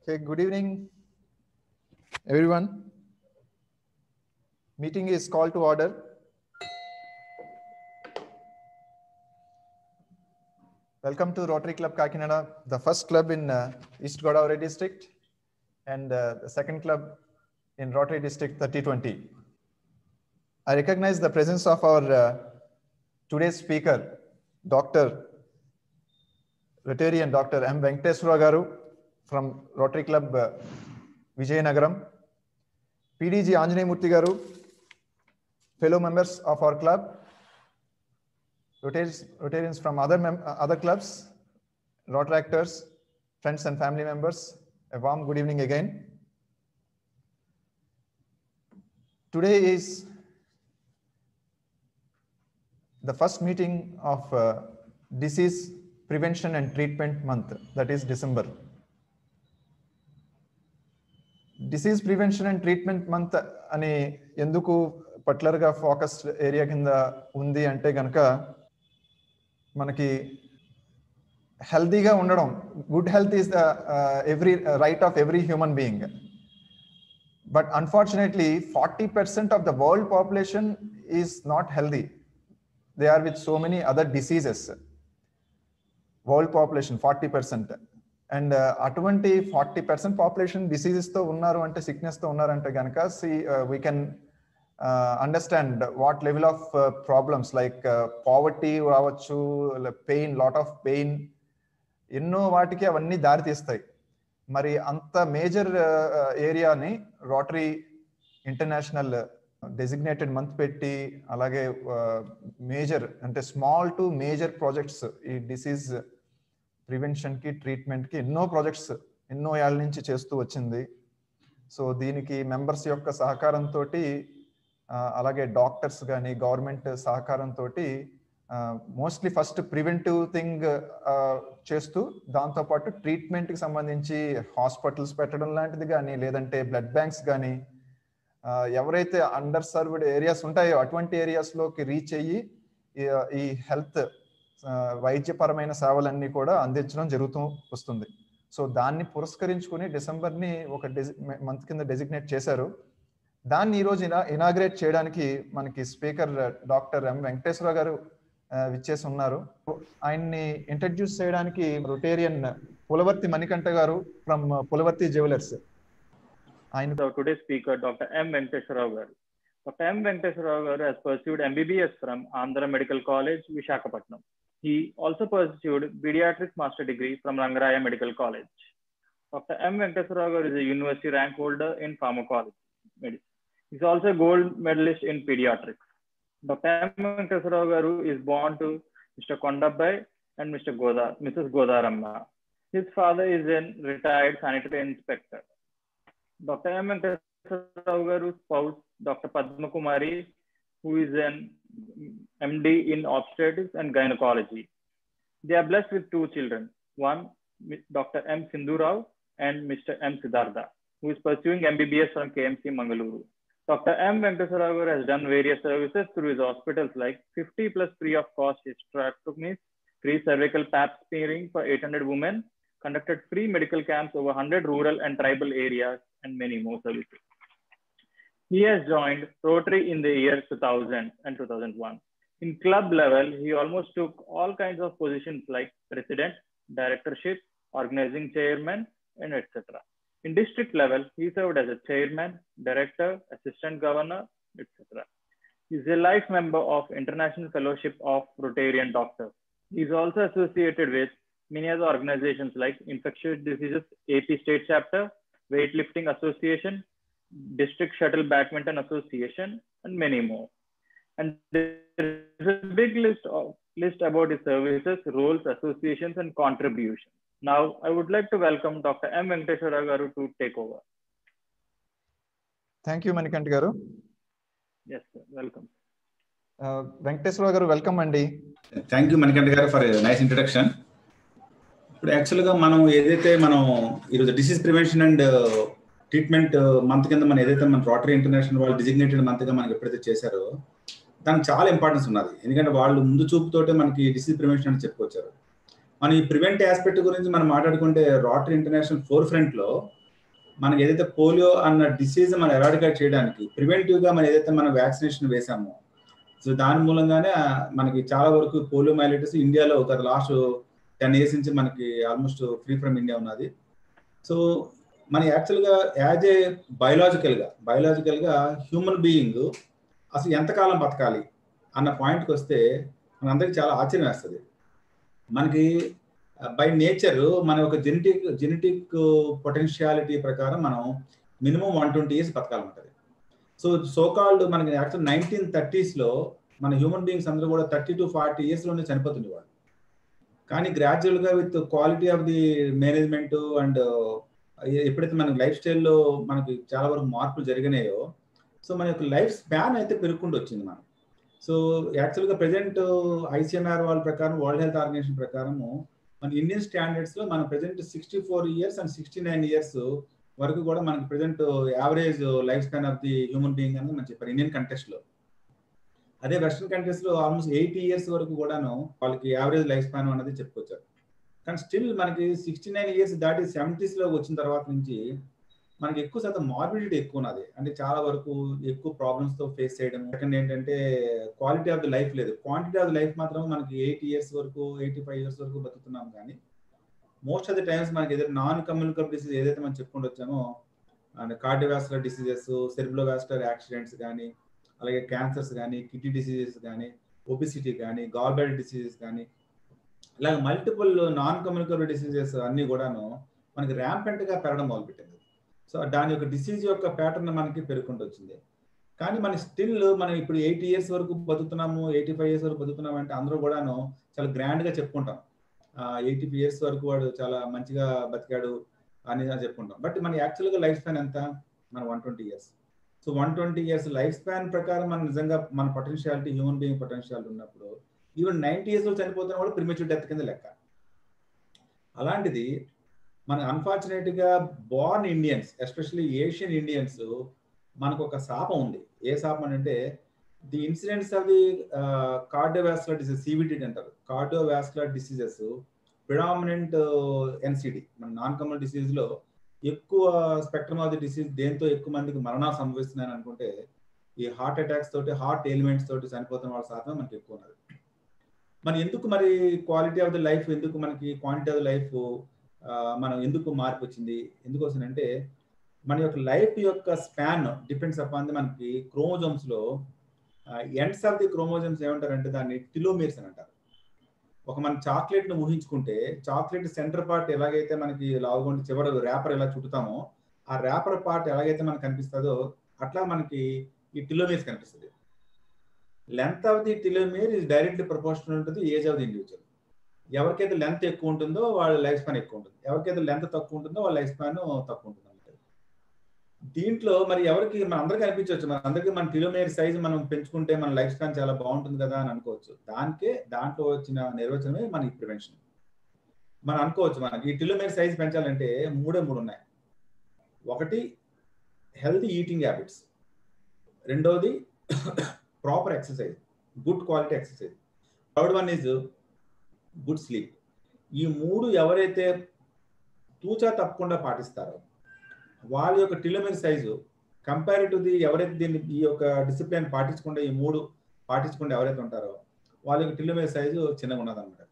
Okay, good evening, everyone. Meeting is called to order. Welcome to Rotary Club Kakinada, the first club in East Godavari district and the second club in Rotary district 3020. I recognize the presence of our today's speaker, Dr. Rotarian Dr. M. Venkateswara Garu from Rotary Club Vijayanagaram, PDG Anjaney Murthy Garu, fellow members of our club, Rotarians from other clubs, Rotaractors, friends and family members, a warm good evening again. Today is the first meeting of Disease Prevention and Treatment Month, that is December. Disease Prevention and Treatment Month ani enduku particular ga focus area kinda undi ante ganaka manaki healthy ga undadam, good health is the every right of every human being, but unfortunately 40% of the world population is not healthy. They are with so many other diseases. World population 40%, and అటువంటి 40% population diseases తో ఉన్నారు అంటే, sickness తో ఉన్నారు అంటే గనక we can understand what level of problems like poverty రావచ్చు, pain, lot of pain, ఎన్నో వాటికి అవన్నీ దారి తీస్తాయి. మరి అంత మేజర్ ఏరియాని రోటరీ ఇంటర్నేషనల్ డెసిగ్నేటెడ్ మంత్ పెట్టి, అలాగే మేజర్ అంటే స్మాల్ టు మేజర్ ప్రాజెక్ట్స్ ఈ డిసీజ్ ప్రివెన్షన్ కి ట్రీట్మెంట్ కి ఎన్నో ప్రాజెక్ట్స్ ఎన్నో ఏళ్ళ నుంచి చేస్తూ వచ్చింది. సో దీనికి మెంబర్స్ యొక్క సహకారంతో, అలాగే డాక్టర్స్ కానీ గవర్నమెంట్ సహకారంతో మోస్ట్లీ ఫస్ట్ ప్రివెంటివ్ థింగ్ చేస్తూ, దాంతోపాటు ట్రీట్మెంట్కి సంబంధించి హాస్పిటల్స్ పెట్టడం లాంటిది కానీ, లేదంటే బ్లడ్ బ్యాంక్స్ కానీ, ఎవరైతే అండర్ సర్వ్డ్ ఏరియాస్ ఉంటాయో అటువంటి ఏరియాస్లోకి రీచ్ అయ్యి ఈ హెల్త్ వైద్యపరమైన సేవలన్నీ కూడా అందించడం జరుగుతూ వస్తుంది. సో దాన్ని పురస్కరించుకుని డిసెంబర్ని ఒక మంత్ కింద డెసిగ్నేట్ చేశారు. దాన్ని ఈరోజు ఇనాగ్రేట్ చేయడానికి మనకి స్పీకర్ డాక్టర్ ఎం వెంకటేశ్వర గారు విచ్చేసి ఉన్నారు. ఆయన్ని ఇంట్రడ్యూస్ చేయడానికి రొటేరియన్ పులవర్తి మణికంఠ గారు from Pulavarthi jewellers. Today's speaker, Dr. M. Venkateswara Garu. Dr. M. Venkateswara Garu has pursued MBBS from Andhra Medical College, Visakhapatnam. He also pursued Pediatrics Master Degree from Rangaraya Medical College. Dr. M. Venkateswara Garu is a university rank holder in pharmacology medicine. He is also a gold medalist in pediatrics. Dr. M. Venkateswara Garu is born to Mr. Kondabbai and Mrs. Godaramma. His father is a retired sanitary inspector. Dr. M. Venkateswara Garu's spouse, Dr. Padma Kumari, who is an MD in obstetrics and gynecology. They are blessed with two children. One, Dr. M. Sindhu Rao and Mr. M. Siddhartha, who is pursuing MBBS from KMC Mangaluru. Dr. M. Venkateswara Garu has done various services through his hospitals like 50 plus free of cost hysterectomies, free cervical pap smearing for 800 women, conducted free medical camps over 100 rural and tribal areas, and many more services. He has joined Rotary in the year 2000 and 2001. In club level, he almost took all kinds of positions like president, directorship, organizing chairman, and etc. In district level, he served as a chairman, director, assistant governor, etc. He is a life member of International Fellowship of Rotarian Doctors. He is also associated with many other organizations like Infectious Diseases AP State Chapter, Weightlifting Association, District Shuttle Badminton Association, and many more. And there is a big list about his services, roles, associations, and contributions. Now, I would like to welcome Dr. M. Venkateswara Garu to take over. Thank you, Manikant Garu. Yes, sir. Welcome. Venkateswara Garu, welcome, Andi. Thank you, Manikant Garu, for a nice introduction. ఇప్పుడు యాక్చువల్గా మనం ఏదైతే ఈరోజు disease prevention and treatment month కింద మనం ఏదైతే మన rotary international వాళ్ళు డిజిగ్నేటెడ్ మంత్గా మనకి ఎప్పుడైతే చేశారో దానికి చాలా ఇంపార్టెన్స్ ఉన్నది. ఎందుకంటే వాళ్ళు ముందు చూపుతోటే మనకి డిసీజ్ ప్రివెన్షన్ అని చెప్పుకొచ్చారు. మన ఈ ప్రివెంట్ ఆస్పెక్ట్ గురించి మనం మాట్లాడుకుంటే రోటరీ ఇంటర్నేషనల్ ఫోర్ ఫ్రంట్ లో మనకి ఏదైతే పోలియో అన్న డిసీజ్ మనం ఎరాడికేట్ చేయడానికి ప్రివెంటివ్ గా మనం ఏదైతే మనం వ్యాక్సినేషన్ వేసామో, సో దాని మూలంగానే మనకి చాలా వరకు పోలియో మైలైటిస్ ఇండియాలో ఒక లాస్ట్ 10 years నుంచి మనకి ఆల్మోస్ట్ ఫ్రీ ఫ్రమ్ ఇండియా ఉన్నది. సో మన యాక్చువల్గా యాజ్ ఏ బయలాజికల్ గా హ్యూమన్ బీయింగ్ అసలు ఎంతకాలం బతకాలి అన్న పాయింట్కి వస్తే మనందరికీ చాలా ఆశ్చర్యం వేస్తుంది. మనకి బై నేచర్ మన ఒక జెనెటిక్ పొటెన్షియాలిటీ ప్రకారం మనం మినిమం 120 years బతకాలంటది. సో కాల్డ్ మనకి యాక్చువల్ 1930s లో మన హ్యూమన్ బీయింగ్స్ అందరూ కూడా 30 to 40 years లోనే చనిపోతుండేవాళ్ళు. కానీ గ్రాడ్యువల్ గా with quality of the management and ఎప్పుడైతే మన లైఫ్ స్టైల్లో మనకి చాలా వరకు మార్పులు జరిగినాయో, సో మన యొక్క లైఫ్ స్పాన్ అయితే పెరుగుకుంటూ వచ్చింది మనం. సో యాక్చువల్గా ప్రెసెంట్ ICMR వాళ్ళ ప్రకారం, వరల్డ్ హెల్త్ ఆర్గనైజేషన్ ప్రకారము మన ఇండియన్ స్టాండర్డ్స్ లో మన ప్రెసెంట్ 64 years and 69 years వరకు కూడా మనకి present average life span of the human being అని మనం చెప్పారు ఇండియన్ కంటెక్స్ట్ లో. అదే వెస్ట్రన్ కంట్రీస్ లో ఆల్మోస్ట్ 80 years వరకు కూడాను వాళ్ళకి యావరేజ్ లైఫ్ స్పాన్ అనేది చెప్పుకొచ్చారు. కానీ స్టిల్ మనకి 69 years దాటి 70s లో వచ్చిన తర్వాత నుంచి మనకి ఎక్కువ శాతం మార్బిడిటీ ఎక్కువ ఉన్నది. అంటే చాలా వరకు ఎక్కువ ప్రాబ్లమ్స్ తో ఫేస్ చేయడం. సెకండ్ ఏంటంటే క్వాలిటీ ఆఫ్ ది లైఫ్ లేదు, క్వాంటిటీ ఆఫ్ ది లైఫ్ మాత్రం మనకి 80 years వరకు 85 years వరకు బతుకుతున్నాం. కానీ మోస్ట్ ఆఫ్ ది టైమ్స్ మనకి ఏదైతే నాన్ కమ్యూనికబుల్ డిసీజ్ ఏదైతే మనం చెప్పుకుంటూ వచ్చామో, and cardiovascular diseases, cerebrovascular accidents కానీ, అలాగే క్యాన్సర్స్ కానీ, కిడ్నీ డిసీజెస్ కానీ, ఒబిసిటీ కానీ, గాల్ బ్లాడర్ డిసీజెస్ కానీ, ఇలాగ మల్టిపుల్ నాన్ కమ్యూనికబుల్ డిసీజెస్ అన్ని కూడాను మనకి ర్యాంపెంట్ గా పెరగడం మొదలుపెట్టింది. సో దాని యొక్క డిసీజ్ యొక్క ప్యాటర్న్ మనకి పెరుగుకుంటూ వచ్చింది. కానీ మన స్టిల్ మనం ఇప్పుడు 80 years వరకు బతుకుతున్నాము, 85 years వరకు బతుకుతున్నాము అంటే అందరూ కూడాను చాలా గ్రాండ్ గా చెప్పుకుంటాం. 85 years వరకు వాడు చాలా మంచిగా బతికాడు అని చెప్పుకుంటాం. బట్ మన యాక్చువల్గా లైఫ్ స్పాన్ ఎంత? మన 120 years. So 120 years life span ప్రకారం మనం నిజంగా మన పొటెన్షియాలిటీ, హ్యూమన్ బీయింగ్ పొటెన్షియాలిటీ ఉన్నప్పుడు ఈవెన్ 90 years లో చనిపోతున్నా కూడా ప్రిమేచ్యూర్ డెత్ కింద లెక్క. అలాంటిది మన అన్ఫార్చునేట్ గా Born Indians, especially Asian Indians, మనకు ఒక శాపం ఉంది. ఏ శాపం అంటే the incidents of the cardiovascular disease, CVD అంటారు, కార్డియోవాస్కులర్ డిసీజెస్ ప్రిడామినెంట్ NCD మన నాన్ కమ్యూనల్ డిసీజ్ లో ఎక్కువ స్పెక్ట్రమ్ ఆఫ్ ది డిసీజ్ దేంతో ఎక్కువ మందికి మరణాలు సంభవిస్తున్నాయని అనుకుంటే ఈ హార్ట్ అటాక్స్ తోటి, హార్ట్ ఎలిమెంట్స్ తోటి చనిపోతున్న వాళ్ళ శాతం మనకి ఎక్కువ ఉన్నది. మరి ఎందుకు మరి క్వాలిటీ ఆఫ్ ది లైఫ్, ఎందుకు మనకి క్వాంటిటీ ఆఫ్ ది లైఫ్ మనం ఎందుకు మార్పు వచ్చింది? ఎందుకు వస్తుందంటే మన యొక్క లైఫ్ యొక్క స్పాన్ డిపెండ్స్ అపాన్ ది మనకి క్రోమోజోమ్స్ లో ఎండ్స్ ఆఫ్ ది క్రోమోజోమ్స్ ఏమంటారంటే దాన్ని టిలోమీర్స్ అని అంటారు. ఒక మన చాక్లెట్ ను ఊహించుకుంటే చాక్లెట్ సెంటర్ పార్ట్ ఎలాగైతే మనకి లావుగుండి చివరి ర్యాపర్ ఎలా చుట్టుతామో, ఆ ర్యాపర్ పార్ట్ ఎలాగైతే మనకు కనిపిస్తుందో అట్లా మనకి ఈ టిలోమీర్స్ కనిపిస్తుంది. Length of the telomere is directly proportional to the age of the individual. ఎవరికైతే లెంత్ ఎక్కువ ఉంటుందో వాళ్ళ లైఫ్ స్పాన్ ఎక్కువ ఉంటుంది, ఎవరికైతే లెంత్ తక్కువ ఉంటుందో వాళ్ళ లైఫ్ స్పాన్ తక్కువ ఉంటుంది. దీంట్లో మరి ఎవరికి మన అందరికీ అనిపించవచ్చు, మన అందరికీ మన టిలోమీర్ సైజ్ మనం పెంచుకుంటే మన లైఫ్ స్పాన్ చాలా బాగుంటుంది కదా అని అనుకోవచ్చు. దాంట్లో వచ్చిన నిర్వచనమే మన ఈ ప్రివెన్షన్. మనం అనుకోవచ్చు మనకి ఈ టిలోమీర్ సైజ్ పెంచాలంటే మూడే ఉన్నాయి. ఒకటి హెల్తీ ఈటింగ్ హ్యాబిట్స్, రెండోది proper exercise, good quality exercise, third one is good sleep. ఈ మూడు ఎవరైతే తూచా తప్పకుండా పాటిస్తారో వాళ్ళ యొక్క టిలోమీర్ సైజు కంపేర్ టు ది ఎవరైతే దీన్ని ఈ యొక్క డిసిప్లిన్ పాటించకుండా, ఈ మూడు పాటించకుండా ఎవరైతే ఉంటారో వాళ్ళ యొక్క టిలోమీర్ సైజు చిన్నగా ఉన్నదన్నమాట.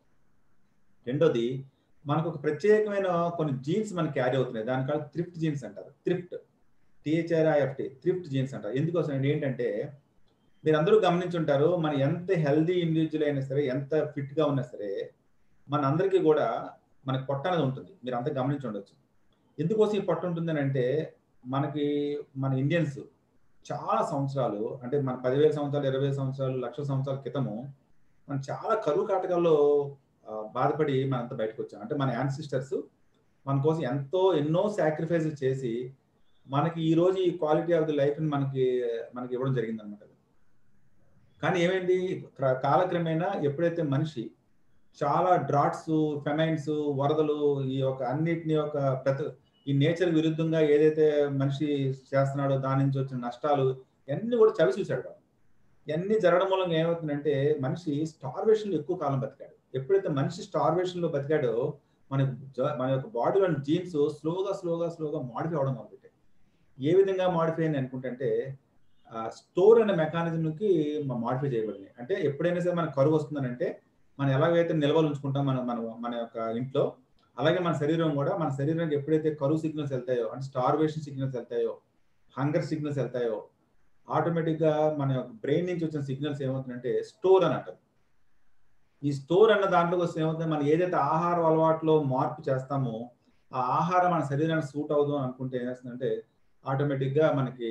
రెండోది మనకు ఒక ప్రత్యేకమైన కొన్ని జీన్స్ మనకి క్యారీ అవుతున్నాయి, దాని కాదు థ్రిఫ్ట్ జీన్స్ అంటారు. థ్రిఫ్ట్, THRIFT, థ్రిఫ్ట్ జీన్స్ అంటారు. ఎందుకోసం ఏంటంటే మీరు అందరూ గమనించుంటారు, మన ఎంత హెల్దీ ఇండివిజువల్ అయినా సరే, ఎంత ఫిట్ గా ఉన్నా సరే, మన అందరికీ కూడా మనకి పొట్ట అనేది ఉంటుంది. మీరు అంతా గమనించి ఉండొచ్చు. ఎందుకోసం ఈ పొట్ట ఉంటుంది అని అంటే మనకి మన ఇండియన్స్ చాలా సంవత్సరాలు, అంటే మన 10,000 సంవత్సరాలు, 20,000 సంవత్సరాలు, 1,00,000 సంవత్సరాల క్రితము మనం చాలా కరువు కాటకాల్లో బాధపడి మనంతా బయటకు వచ్చాం. అంటే మన యాన్సిస్టర్స్ మన కోసం ఎన్నో సాక్రిఫైస్ చేసి మనకి ఈ రోజు ఈ క్వాలిటీ ఆఫ్ ది లైఫ్ ని మనకి ఇవ్వడం జరిగింది అనమాట. కానీ ఏమైంది, కాలక్రమేణా ఎప్పుడైతే మనిషి చాలా డ్రాట్స్, ఫెమైన్స్, వరదలు, ఈ యొక్క అన్నిటిని ఈ నేచర్ విరుద్ధంగా ఏదైతే మనిషి చేస్తున్నాడో దాని నుంచి వచ్చిన నష్టాలు ఇవన్నీ కూడా చవి చూశాడు. ఇవన్నీ జరగడం మూలంగా ఏమవుతుందంటే మనిషి స్టార్వేషన్ ఎక్కువ కాలం బతికాడు. ఎప్పుడైతే మనిషి స్టార్వేషన్ లో బతికాడో మన యొక్క బాడీలోని జీన్స్ స్లోగా మాడిఫై అవడం మొదలుపెట్టాయి. ఏ విధంగా మాడిఫై అని అనుకుంటే స్టోర్ అనే మెకానిజంకి మాడిఫై చేయబడింది. అంటే ఎప్పుడైనా సరే మనకు కరువు వస్తుందనంటే మనం ఎలాగైతే నిల్వలు ఉంచుకుంటాం మన యొక్క ఇంట్లో, అలాగే మన శరీరం కూడా, మన శరీరానికి ఎప్పుడైతే కరువు సిగ్నల్స్ వెళ్తాయో, అంటే స్టార్వేషన్ సిగ్నల్స్ వెళ్తాయో, హంగర్ సిగ్నల్స్ వెళ్తాయో, ఆటోమేటిక్ గా మన యొక్క బ్రెయిన్ నుంచి వచ్చిన సిగ్నల్స్ ఏమవుతుందంటే స్టోర్ అని అంటారు. ఈ స్టోర్ అన్న దాంట్లోకి వస్తే ఏమవుతుంది, మనం ఏదైతే ఆహార అలవాట్లో మార్పు చేస్తామో ఆ ఆహారం మన శరీరానికి సూట్ అవుదాం అనుకుంటే ఏమవుతుందంటే ఆటోమేటిక్ గా మనకి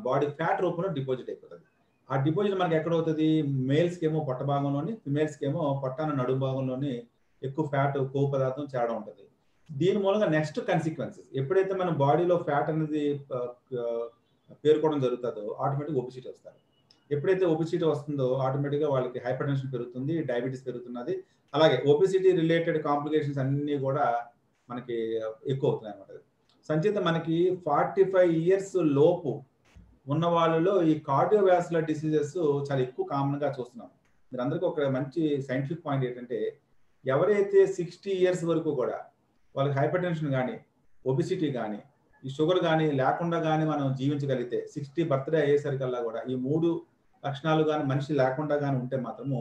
బాడీ ఫ్యాట్ రూపంలో డిపాజిట్ అయిపోతుంది. ఆ డిపాజిట్ మనకి ఎక్కడ అవుతుంది, మేల్స్కి ఏమో పొట్ట భాగంలోని, ఫిమేల్స్కి ఏమో పొట్టాన నడుము భాగంలోని ఎక్కువ ఫ్యాట్, కొవ్వు పదార్థం చేరడం ఉంటుంది. దీని మూలంగా నెక్స్ట్ కాన్సిక్వెన్సెస్, ఎప్పుడైతే మన బాడీలో ఫ్యాట్ అనేది పేర్కోవడం జరుగుతుందో ఆటోమేటిక్ ఒబిసిటీ వస్తారు. ఎప్పుడైతే ఒబిసిటీ వస్తుందో ఆటోమేటిక్గా వాళ్ళకి హైపర్ టెన్షన్ పెరుగుతుంది, డయాబెటీస్ పెరుగుతున్నది, అలాగే ఒబిసిటీ రిలేటెడ్ కాంప్లికేషన్స్ అన్నీ కూడా మనకి ఎక్కువ అవుతున్నాయి అన్నమాట. సంచేత మనకి 45 years లోపు ఉన్న వాళ్ళలో ఈ కార్డియోవాస్కులర్ డిసీజెస్ చాలా ఎక్కువ కామన్ గా చూస్తున్నాం. మీరు అందరికీ ఒక మంచి సైంటిఫిక్ పాయింట్ ఏంటంటే, ఎవరైతే 60 years వరకు కూడా వాళ్ళకి హైపర్ టెన్షన్ కానీ, ఒబిసిటీ కానీ, ఈ షుగర్ కానీ లేకుండా కానీ మనం జీవించగలిగితే 60 బర్త్డే అయ్యేసరికల్లా కూడా ఈ 3 లక్షణాలు కానీ మనిషి లేకుండా కానీ ఉంటే మాత్రము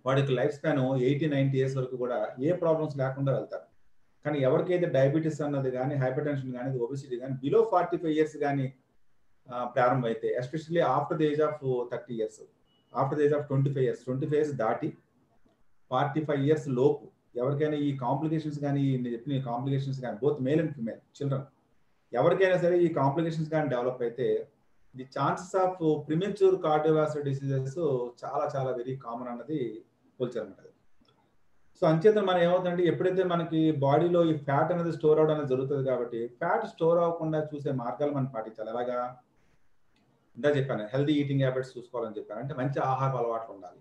వాడికి లైఫ్ స్పాన్ 80-90 years వరకు కూడా ఏ ప్రాబ్లమ్స్ లేకుండా వెళ్తారు. కానీ ఎవరికైతే డయాబెటీస్ అన్నది కానీ, హైపర్ టెన్షన్ కానీ, ఒబిసిటీ కానీ బిలో 45 years కానీ ప్రారంభమైతే, especially after the age of 30 years, after the age of 25 years, 25 years దాటి 45 years లోపు ఎవరికైనా ఈ కాంప్లికేషన్స్ కానీ, నేను చెప్పిన కాంప్లికేషన్స్ కానీ, both male and female children ఎవరికైనా సరే ఈ కాంప్లికేషన్స్ కానీ డెవలప్ అయితే the chances of premature cardiovascular diseases చాలా చాలా వెరీ కామన్ అన్నది పోల్చారన్నమాట. సో అంచేత మనం ఏమవుతుందంటే, ఎప్పుడైతే మనకి బాడీలో ఈ ఫ్యాట్ అనేది స్టోర్ అవడం అనేది జరుగుతుంది కాబట్టి ఫ్యాట్ స్టోర్ అవ్వకుండా చూసే మార్గాలు మనం పాటించాలి. అలాగా ఇంకా చెప్పాను, హెల్దీ ఈటింగ్ హ్యాబిట్స్ చూసుకోవాలని చెప్పాను. అంటే మంచి ఆహార అలవాట్లు ఉండాలి,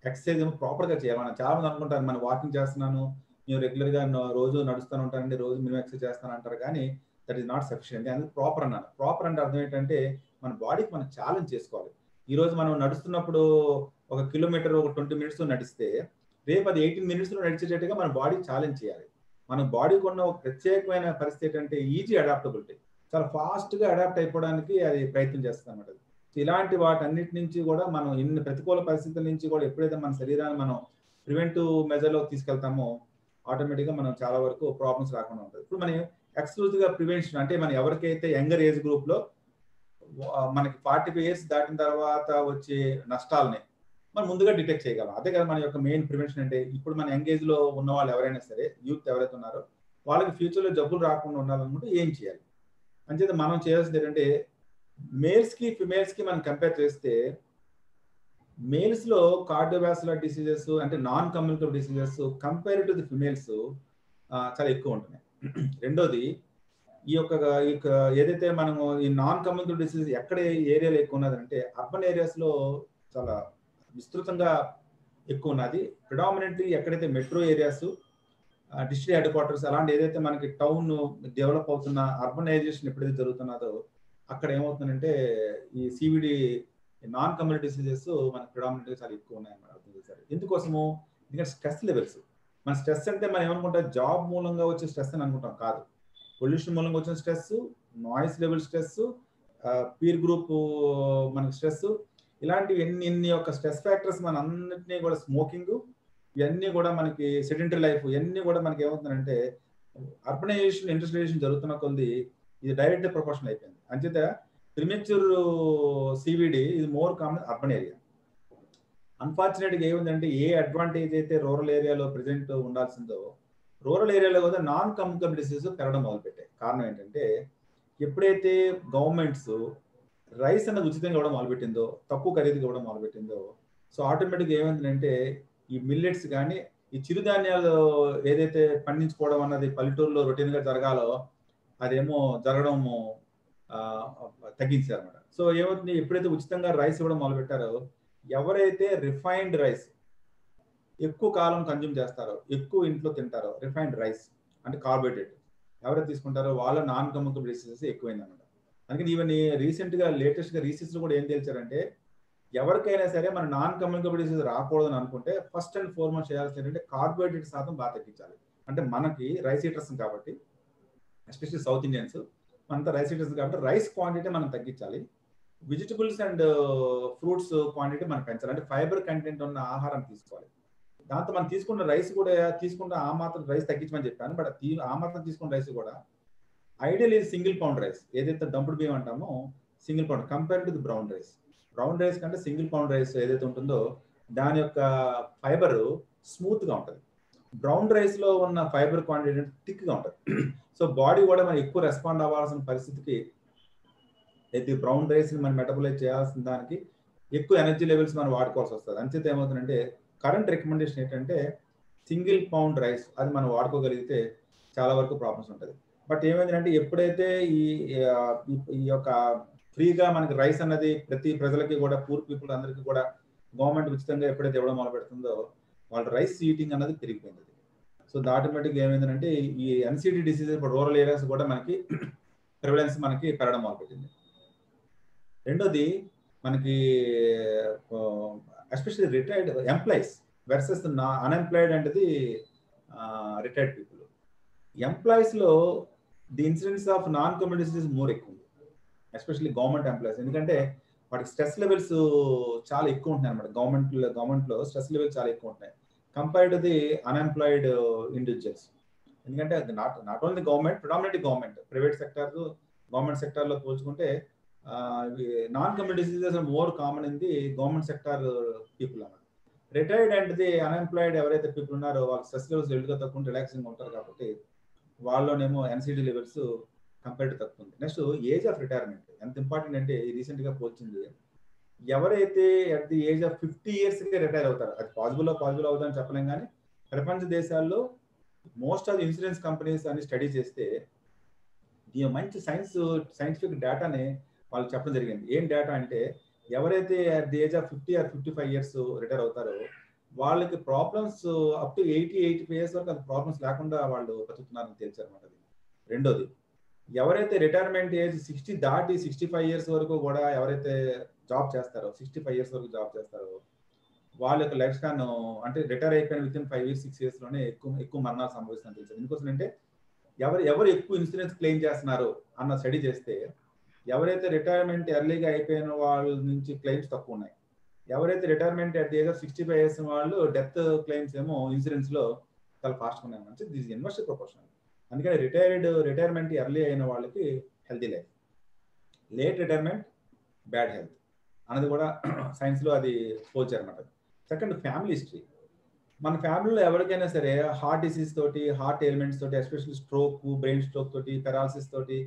ఎక్సర్సైజ్ ఏమో ప్రాపర్గా చేయాలి. మనం చాలా మంది అనుకుంటారు మనం వాకింగ్ చేస్తున్నాను, నేను రెగ్యులర్గా రోజు నడుస్తూనే ఉంటానండి, రోజు మినిమం ఎక్సర్సైజ్ చేస్తాను అంటారు, కానీ దట్ ఈస్ నాట్ సఫిషియెంట్. అందుకు ప్రాపర్ అన్నాను. ప్రాపర్ అంటే అర్థం ఏంటంటే మన బాడీకి మనం ఛాలెంజ్ చేసుకోవాలి. ఈ రోజు మనం నడుస్తున్నప్పుడు 1 kilometer 20 minutes నడిస్తే రేపు అది 18 minutes నడిచేటట్టుగా మన బాడీ ఛాలెంజ్ చేయాలి. మన బాడీకి ఉన్న ఒక ప్రత్యేకమైన పరిస్థితి ఏంటంటే ఈజీ అడాప్టబిలిటీ, చాలా ఫాస్ట్ గా అడాప్ట్ అయిపోవడానికి అది ప్రయత్నం చేస్తుంది అన్నమాట. ఇలాంటి వాటన్నిటి నుంచి కూడా మనం ఇన్ని ప్రతికూల పరిస్థితుల నుంచి కూడా ఎప్పుడైతే మన శరీరాన్ని మనం ప్రివెంటివ్ మెజర్లో తీసుకెళ్తామో ఆటోమేటిక్గా మనం చాలా వరకు ప్రాబ్లమ్స్ రాకుండా ఉంటుంది. ఇప్పుడు మనం ఎక్స్క్లూజివ్ గా ప్రివెన్షన్ అంటే మనం ఎవరికైతే యంగర్ ఏజ్ గ్రూప్ లో మనకి 45 years దాటిన తర్వాత వచ్చే నష్టాలని మనం ముందుగా డిటెక్ట్ చేయగలం. అదే కదా మన యొక్క మెయిన్ ప్రివెన్షన్. అంటే ఇప్పుడు మన యంగేజ్ లో ఉన్న వాళ్ళు ఎవరైనా సరే, యూత్ ఎవరైతే ఉన్నారో వాళ్ళకి ఫ్యూచర్ లో జబ్బులు రాకుండా ఉండాలనుకుంటే ఏం చేయాలి అంచేత మనం చేయాల్సింది ఏంటంటే, మేల్స్ కి ఫిమేల్స్ కి మనం కంపేర్ చేస్తే మేల్స్ లో కార్డియోవాస్కులర్ డిసీజెస్ అంటే non communicable diseases compare to the females చాలా ఎక్కువ ఉంటున్నాయి. రెండోది ఈ యొక్క ఏదైతే మనము ఈ నాన్ కమ్యూనికబుల్ డిసీజ్ ఎక్కడ ఏరియాలో ఎక్కువ ఉన్నదంటే అర్బన్ ఏరియాస్ లో చాలా విస్తృతంగా ఎక్కువ ఉన్నది. ప్రిడామినెంట్లీ ఎక్కడైతే metro areas, district head quarters అలాంటి ఏదైతే మనకి టౌన్ డెవలప్ అవుతున్న అర్బనైజేషన్ ఎప్పుడైతే జరుగుతున్నదో అక్కడ ఏమవుతుందంటే ఈ సివిడి నాన్ కమ్యూనిటీ డిసీజెస్ మనకి ప్రిడామినెంట్గా చాలా ఎక్కువ ఉన్నాయన్నమాట. ఎందుకోసము? ఎందుకంటే స్ట్రెస్ లెవెల్స్. మన స్ట్రెస్ అంటే మనం ఏమనుకుంటాం, జాబ్ మూలంగా వచ్చే స్ట్రెస్ అని అనుకుంటాం. కాదు, పొల్యూషన్ మూలంగా వచ్చిన stress, noise level stress, peer group మనకి స్ట్రెస్, ఇలాంటివి ఎన్ని యొక్క స్ట్రెస్ ఫ్యాక్టర్స్ మన అన్నింటినీ కూడా, స్మోకింగ్, ఇవన్నీ కూడా మనకి సెడెంటరీ లైఫ్, ఇవన్నీ కూడా మనకి ఏమవుతుందంటే అర్బనైజేషన్, ఇండస్ట్రియలైజేషన్ జరుగుతున్న కొద్ది ఇది డైరెక్ట్ ప్రపోర్షన్ అయిపోయింది. అంచేత ప్రిమెచ్యూర్ సివిడి ఇది మోర్ కామన్ అర్బన్ ఏరియా. అన్ఫార్చునేట్గా ఏముందంటే ఏ అడ్వాంటేజ్ అయితే రూరల్ ఏరియాలో ప్రెసెంట్ ఉండాల్సిందో రూరల్ ఏరియాలో కూడా నాన్ కమ్యూనికబుల్ డిసీజెస్ పెరగడం మొదలుపెట్టాయి. కారణం ఏంటంటే ఎప్పుడైతే గవర్నమెంట్స్ రైస్ అనేది ఉచితంగా ఇవ్వడం మొదలుపెట్టిందో, తక్కువ ఖరీదుగా ఇవ్వడం మొదలుపెట్టిందో, సో ఆటోమేటిక్గా ఏమైందంటే ఈ మిల్లెట్స్ కానీ ఈ చిరుధాన్యాలు ఏదైతే పండించుకోవడం అన్నది పల్లెటూరులో రొటీన్గా జరగాలో అదేమో జరగడం తగ్గించారు అన్నమాట. సో ఏమవుతుంది, ఎప్పుడైతే ఉచితంగా రైస్ ఇవ్వడం మొదలుపెట్టారో ఎవరైతే రిఫైన్డ్ రైస్ ఎక్కువ కాలం కన్జ్యూమ్ చేస్తారో, ఎక్కువ ఇంట్లో తింటారో, రిఫైన్డ్ రైస్ అంటే కార్బోహైడ్రేట్ ఎవరైతే తీసుకుంటారో వాళ్ళ నాన్ కమ్యూనికబుల్ డిసీజెస్ ఎక్కువైంది అనమాట. అందుకని ఈవెన్ రీసెంట్గా లేటెస్ట్గా రీసెర్చ్లో కూడా ఏం తేల్చారంటే ఎవరికైనా సరే మన నాన్ కమ్యూనికబుల్ డిసీజ్ రాకూడదని అనుకుంటే ఫస్ట్ అండ్ ఫార్మోస్ట్ చేయాల్సింది ఏంటంటే కార్బోహైడ్రేట్ శాతం బాగా తగ్గించాలి. అంటే మనకి రైస్ ఈటర్స్ కాబట్టి, ఎస్పెషల్లీ సౌత్ ఇండియన్స్ మనంతా రైస్ ఈటర్స్ కాబట్టి రైస్ క్వాంటిటీ మనం తగ్గించాలి. వెజిటబుల్స్ అండ్ ఫ్రూట్స్ క్వాంటిటీ మనం పెంచాలి. అంటే ఫైబర్ కంటెంట్ ఉన్న ఆహారం తీసుకోవాలి. దాంతో మనం తీసుకున్న రైస్ కూడా తీసుకుంటే ఆ మాత్రం రైస్ తగ్గించమని చెప్పాను. బట్ ఆ మాత్రం తీసుకున్న రైస్ కూడా ideal is single pound rice. ఏదైతే దంపుడు బియ్యం అంటామో single pound compare to the brown rice. Brown rice కంటే సింగిల్ పౌండ్ రైస్ ఏదైతే ఉంటుందో దాని యొక్క ఫైబర్ స్మూత్ గా ఉంటుంది. బ్రౌన్ రైస్ లో ఉన్న ఫైబర్ క్వాంటిటీ థిక్ గా ఉంటుంది. సో బాడీ కూడా మనం ఎక్కువ రెస్పాండ్ అవ్వాల్సిన పరిస్థితికి అయితే బ్రౌన్ రైస్ ని మనం మెటబలైజ్ చేయాల్సిన దానికి ఎక్కువ ఎనర్జీ లెవెల్స్ మనం వాడుకోవాల్సి వస్తుంది. అంచేత ఏమవుతుందంటే కరెంట్ రికమెండేషన్ ఏంటంటే సింగిల్ పౌండ్ రైస్ అది మనం వాడుకోగలిగితే చాలా వరకు ప్రాబ్లమ్స్ ఉంటుంది. బట్ ఏమైందంటే ఎప్పుడైతే ఈ యొక్క ఫ్రీగా మనకి రైస్ అన్నది ప్రతి ప్రజలకి కూడా పూర్ పీపుల్ అందరికీ కూడా గవర్నమెంట్ ఉచితంగా ఎప్పుడైతే ఇవ్వడం మొదలు పెడుతుందో వాళ్ళ రైస్ ఈటింగ్ అన్నది పెరిగిపోయింది. సో ఆటోమేటిక్గా ఏమైందంటే ఈ ఎన్సిడి డిసీజెస్ ఇప్పుడు రూరల్ ఏరియాస్ కూడా మనకి ప్రివలెన్స్ మనకి పెరగడం మొదలుపెట్టింది. రెండోది మనకి especially retired employees versus unemployed అంటే రిటైర్డ్ పీపుల్. ఎంప్లాయీస్ లో the incidence of non community disease more ఎక్కువ ఉంది, ఎస్పెషల్లీ గవర్నమెంట్ ఎంప్లాయీస్. ఎందుకంటే వాటికి స్ట్రెస్ లెవెల్స్ చాలా ఎక్కువ ఉంటున్నాయి అనమాట. గవర్నమెంట్ లో స్ట్రెస్ లెవెల్స్ చాలా ఎక్కువ ఉంటాయి compared to the unemployed individuals. ఎందుకంటే not only government, predominantly government, private sector government sector లో పోల్చుకుంటే non community diseases are more common in the government sector people అన్నమాట. రిటైర్డ్ అండ్ ది అన్ఎంప్లాయిడ్ ఎవరైతే people ఉన్నారో వాళ్ళ స్ట్రెస్ లెవెల్స్ ఎల్లుగా తక్కువ relaxing ఉంటారు కాబట్టి వాళ్ళలోనేమో ఎన్సిడి లెవెల్స్ కంపేర్డ్ తక్కువ ఉంది. నెక్స్ట్ ఏజ్ ఆఫ్ రిటైర్మెంట్ ఎంత ఇంపార్టెంట్ అంటే రీసెంట్ గా పోల్చింది ఎవరైతే at the age of 50 years కి రిటైర్ అవుతారు. అది పాసిబుల్ అవుతుందని చెప్పలేం, కానీ ప్రపంచ దేశాల్లో most of the insurance companies అని స్టడీ చేస్తే ఈ మంచి సైంటిఫిక్ డేటాని వాళ్ళు చెప్పడం జరిగింది. ఏం డేటా అంటే ఎవరైతే at the age of 50 or 55 years retire అవుతారో వాళ్ళకి ప్రాబ్లమ్స్ అప్ టు 80-85 years వరకు అది ప్రాబ్లమ్స్ లేకుండా వాళ్ళు బతుకుతున్నారని తేల్చారన్నమాట. రెండోది ఎవరైతే రిటైర్మెంట్ ఏజ్ 60 దాటి 65 years వరకు కూడా ఎవరైతే జాబ్ చేస్తారో 65 years వరకు జాబ్ చేస్తారో వాళ్ళ యొక్క లైఫ్ స్పాన్ అంటే రిటైర్ అయిపోయిన విత్ ఇన్ 5 years 6 years లోనే ఎక్కువ మరణాలు సంభవిస్తుందని తెలిసారు. ఎందుకోసం అంటే ఎవరు ఎక్కువ ఇన్సూరెన్స్ క్లెయిమ్ చేస్తున్నారు అన్న స్టడీ చేస్తే ఎవరైతే రిటైర్మెంట్ ఎర్లీగా అయిపోయిన వాళ్ళ నుంచి క్లెయిమ్స్ తక్కువ ఉన్నాయి. ఎవరైతే retirement at the age of 65 years వాళ్ళు డెత్ క్లెయిమ్స్ ఏమో ఇన్సూరెన్స్ లో చాలా ఫాస్ట్గా ఉన్నాయి. మంచి దిస్ ఇన్వర్స్ ప్రొపోర్షనల్. అందుకని రిటైర్మెంట్ ఎర్లీ అయిన వాళ్ళకి healthy life, late retirement bad health అన్నది కూడా సైన్స్ లో అది పోల్చారన్నమాట. Second family history. మన ఫ్యామిలీలో ఎవరికైనా సరే హార్ట్ డిసీజ్ తోటి, హార్ట్ ఎలిమెంట్స్ తోటి, ఎస్పెషల్లీ స్ట్రోక్, బ్రెయిన్ స్ట్రోక్ తోటి, పెరాలసిస్ తోటి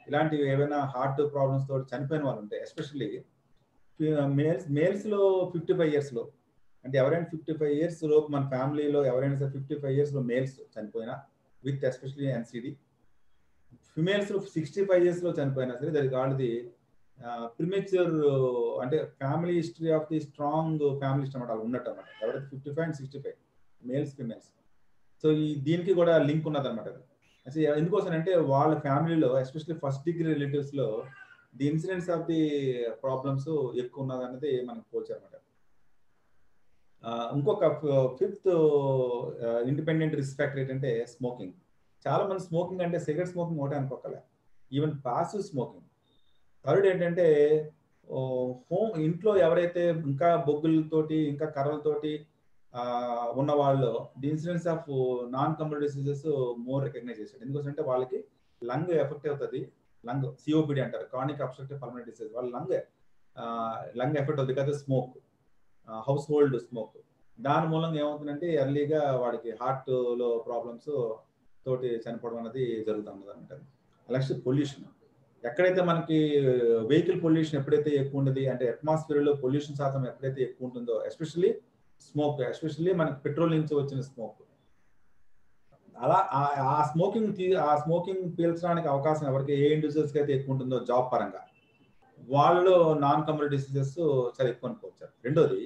ఇలాంటివి ఏవైనా హార్ట్ ప్రాబ్లమ్స్ తోటి చనిపోయిన వాళ్ళు ఉంటాయి. ఎస్పెషల్లీ మేల్స్ లో 55 years లో, అంటే ఎవరైనా 55 years లోపు మన ఫ్యామిలీలో ఎవరైనా సరే 55 years లో మేల్స్ చనిపోయినా with especially NCD, females 65 years లో చనిపోయినా సరే దానికి వాళ్ళది ప్రిమెచ్యూర్ అంటే family history of the strong family history అన్నమాట ఉన్నట్టు అనమాట. ఎవరైతే 55 and 65 మేల్స్ ఫిమేల్స్. సో దీనికి కూడా లింక్ ఉన్నది అనమాట. అసలు ఎందుకోసం అంటే వాళ్ళ ఫ్యామిలీలో ఎస్పెషల్లీ ఫస్ట్ డిగ్రీ రిలేటివ్స్ లో the incidence of the problems ఎక్కువ ఉన్నది అనేది మనకు పోల్చారన్నమాట. ఇంకొక 5th ఇండిపెండెంట్ రిస్క్ ఫ్యాక్టర్ ఏంటంటే స్మోకింగ్. చాలా మంది స్మోకింగ్ అంటే సిగరెట్ స్మోకింగ్ ఒకటే అనుకోకలే, ఈవెన్ పాసివ్ స్మోకింగ్. థర్డ్ ఏంటంటే ఇంట్లో ఎవరైతే ఇంకా బొగ్గులతోటి ఇంకా కర్రలతోటి ఉన్న వాళ్ళు the incidence of non community diseases more recognise చేశారు. ఎందుకంటే వాళ్ళకి లంగ్ ఎఫెక్ట్ అవుతుంది. లంగ్ సిఓపిడి అంటారు, క్రానిక్ అబ్స్ట్రక్టివ్ పల్మనరీ డిసీజ్. వాళ్ళ లంగ్ ఎఫెక్ట్ అవుతుంది కదా స్మోక్, హౌస్ హోల్డ్ స్మోక్. దాని మూలంగా ఏమవుతుందంటే ఎర్లీగా వాడికి హార్ట్ లో ప్రాబ్లమ్స్ తోటి చనిపోవడం అనేది జరుగుతుంది అనమాట. Next pollution. ఎక్కడైతే మనకి వెహికల్ పొల్యూషన్ ఎప్పుడైతే ఎక్కువ ఉండదు అంటే అట్మాస్ఫియర్ లో పొల్యూషన్ శాతం ఎప్పుడైతే ఎక్కువ ఉంటుందో ఎస్పెషల్లీ స్మోక్, ఎస్పెషల్లీ మనకి పెట్రోల్ నుంచి వచ్చిన స్మోక్, అలా ఆ స్మోకింగ్ పీల్చడానికి అవకాశం ఎవరికి ఏ ఇండివిజువల్స్ కి అయితే ఎక్కువ ఉంటుందో జాబ్ పరంగా వాళ్ళు నాన్ కమ్యూనిటీ డిసీజెస్ చాలా ఎక్కువ అనుకోవచ్చు. రెండోది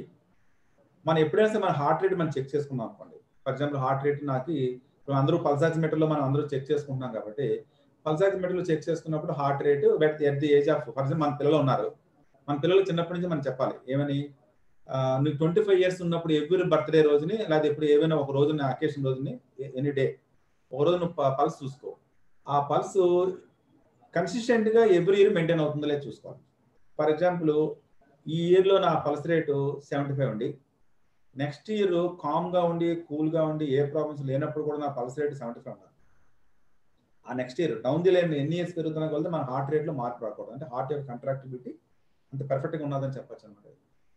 మనం ఎప్పుడైనా సరే మన హార్ట్ రేట్ మనం చెక్ చేసుకున్నాం అనుకోండి. ఫర్ ఎగ్జాంపుల్ హార్ట్ రేట్ నాకు ఇప్పుడు అందరూ పల్స్ ఆక్సిమీటర్లో మనం అందరూ చెక్ చేసుకుంటున్నాం కాబట్టి పల్స్ ఆక్సిమీటర్లో చెక్ చేసుకున్నప్పుడు heart rate at the age of for example మన పిల్లలు ఉన్నారు, మన పిల్లలు చిన్నప్పటి నుంచి మనం చెప్పాలి ఏమని, నీకు 25 years ఉన్నప్పుడు ఎవ్రీ బర్త్డే రోజుని లేదా ఎప్పుడు ఏమైనా ఒక రోజుని అకేషన్ రోజుని ఎనీ డే ఒక రోజు నువ్వు పల్స్ చూసుకో. ఆ పల్స్ కన్సిస్టెంట్ గా ఎవ్రీ ఇయర్ మెయింటైన్ అవుతుందో లేదు చూసుకోవాలి. ఫర్ ఎగ్జాంపుల్ ఈ ఇయర్ లో నా పల్స్ రేటు 75 ఉండి నెక్స్ట్ ఇయర్ కామ్ గా ఉండి కూల్ గా ఉండి ఏ ప్రాబ్లమ్స్ లేనప్పుడు కూడా నా పల్స్ రేట్ 75 ఉండాలి. ఆ next year down the line ఎన్ని ఇయర్స్ పెరుగుతున్నా కొలితే మన హార్ట్ రేట్ లో మార్పు రాకూడదు. అంటే హార్ట్ యొక్క కంట్రాక్టివిటీ అంత పర్ఫెక్ట్ గా ఉన్నదని చెప్పచ్చు అనమాట.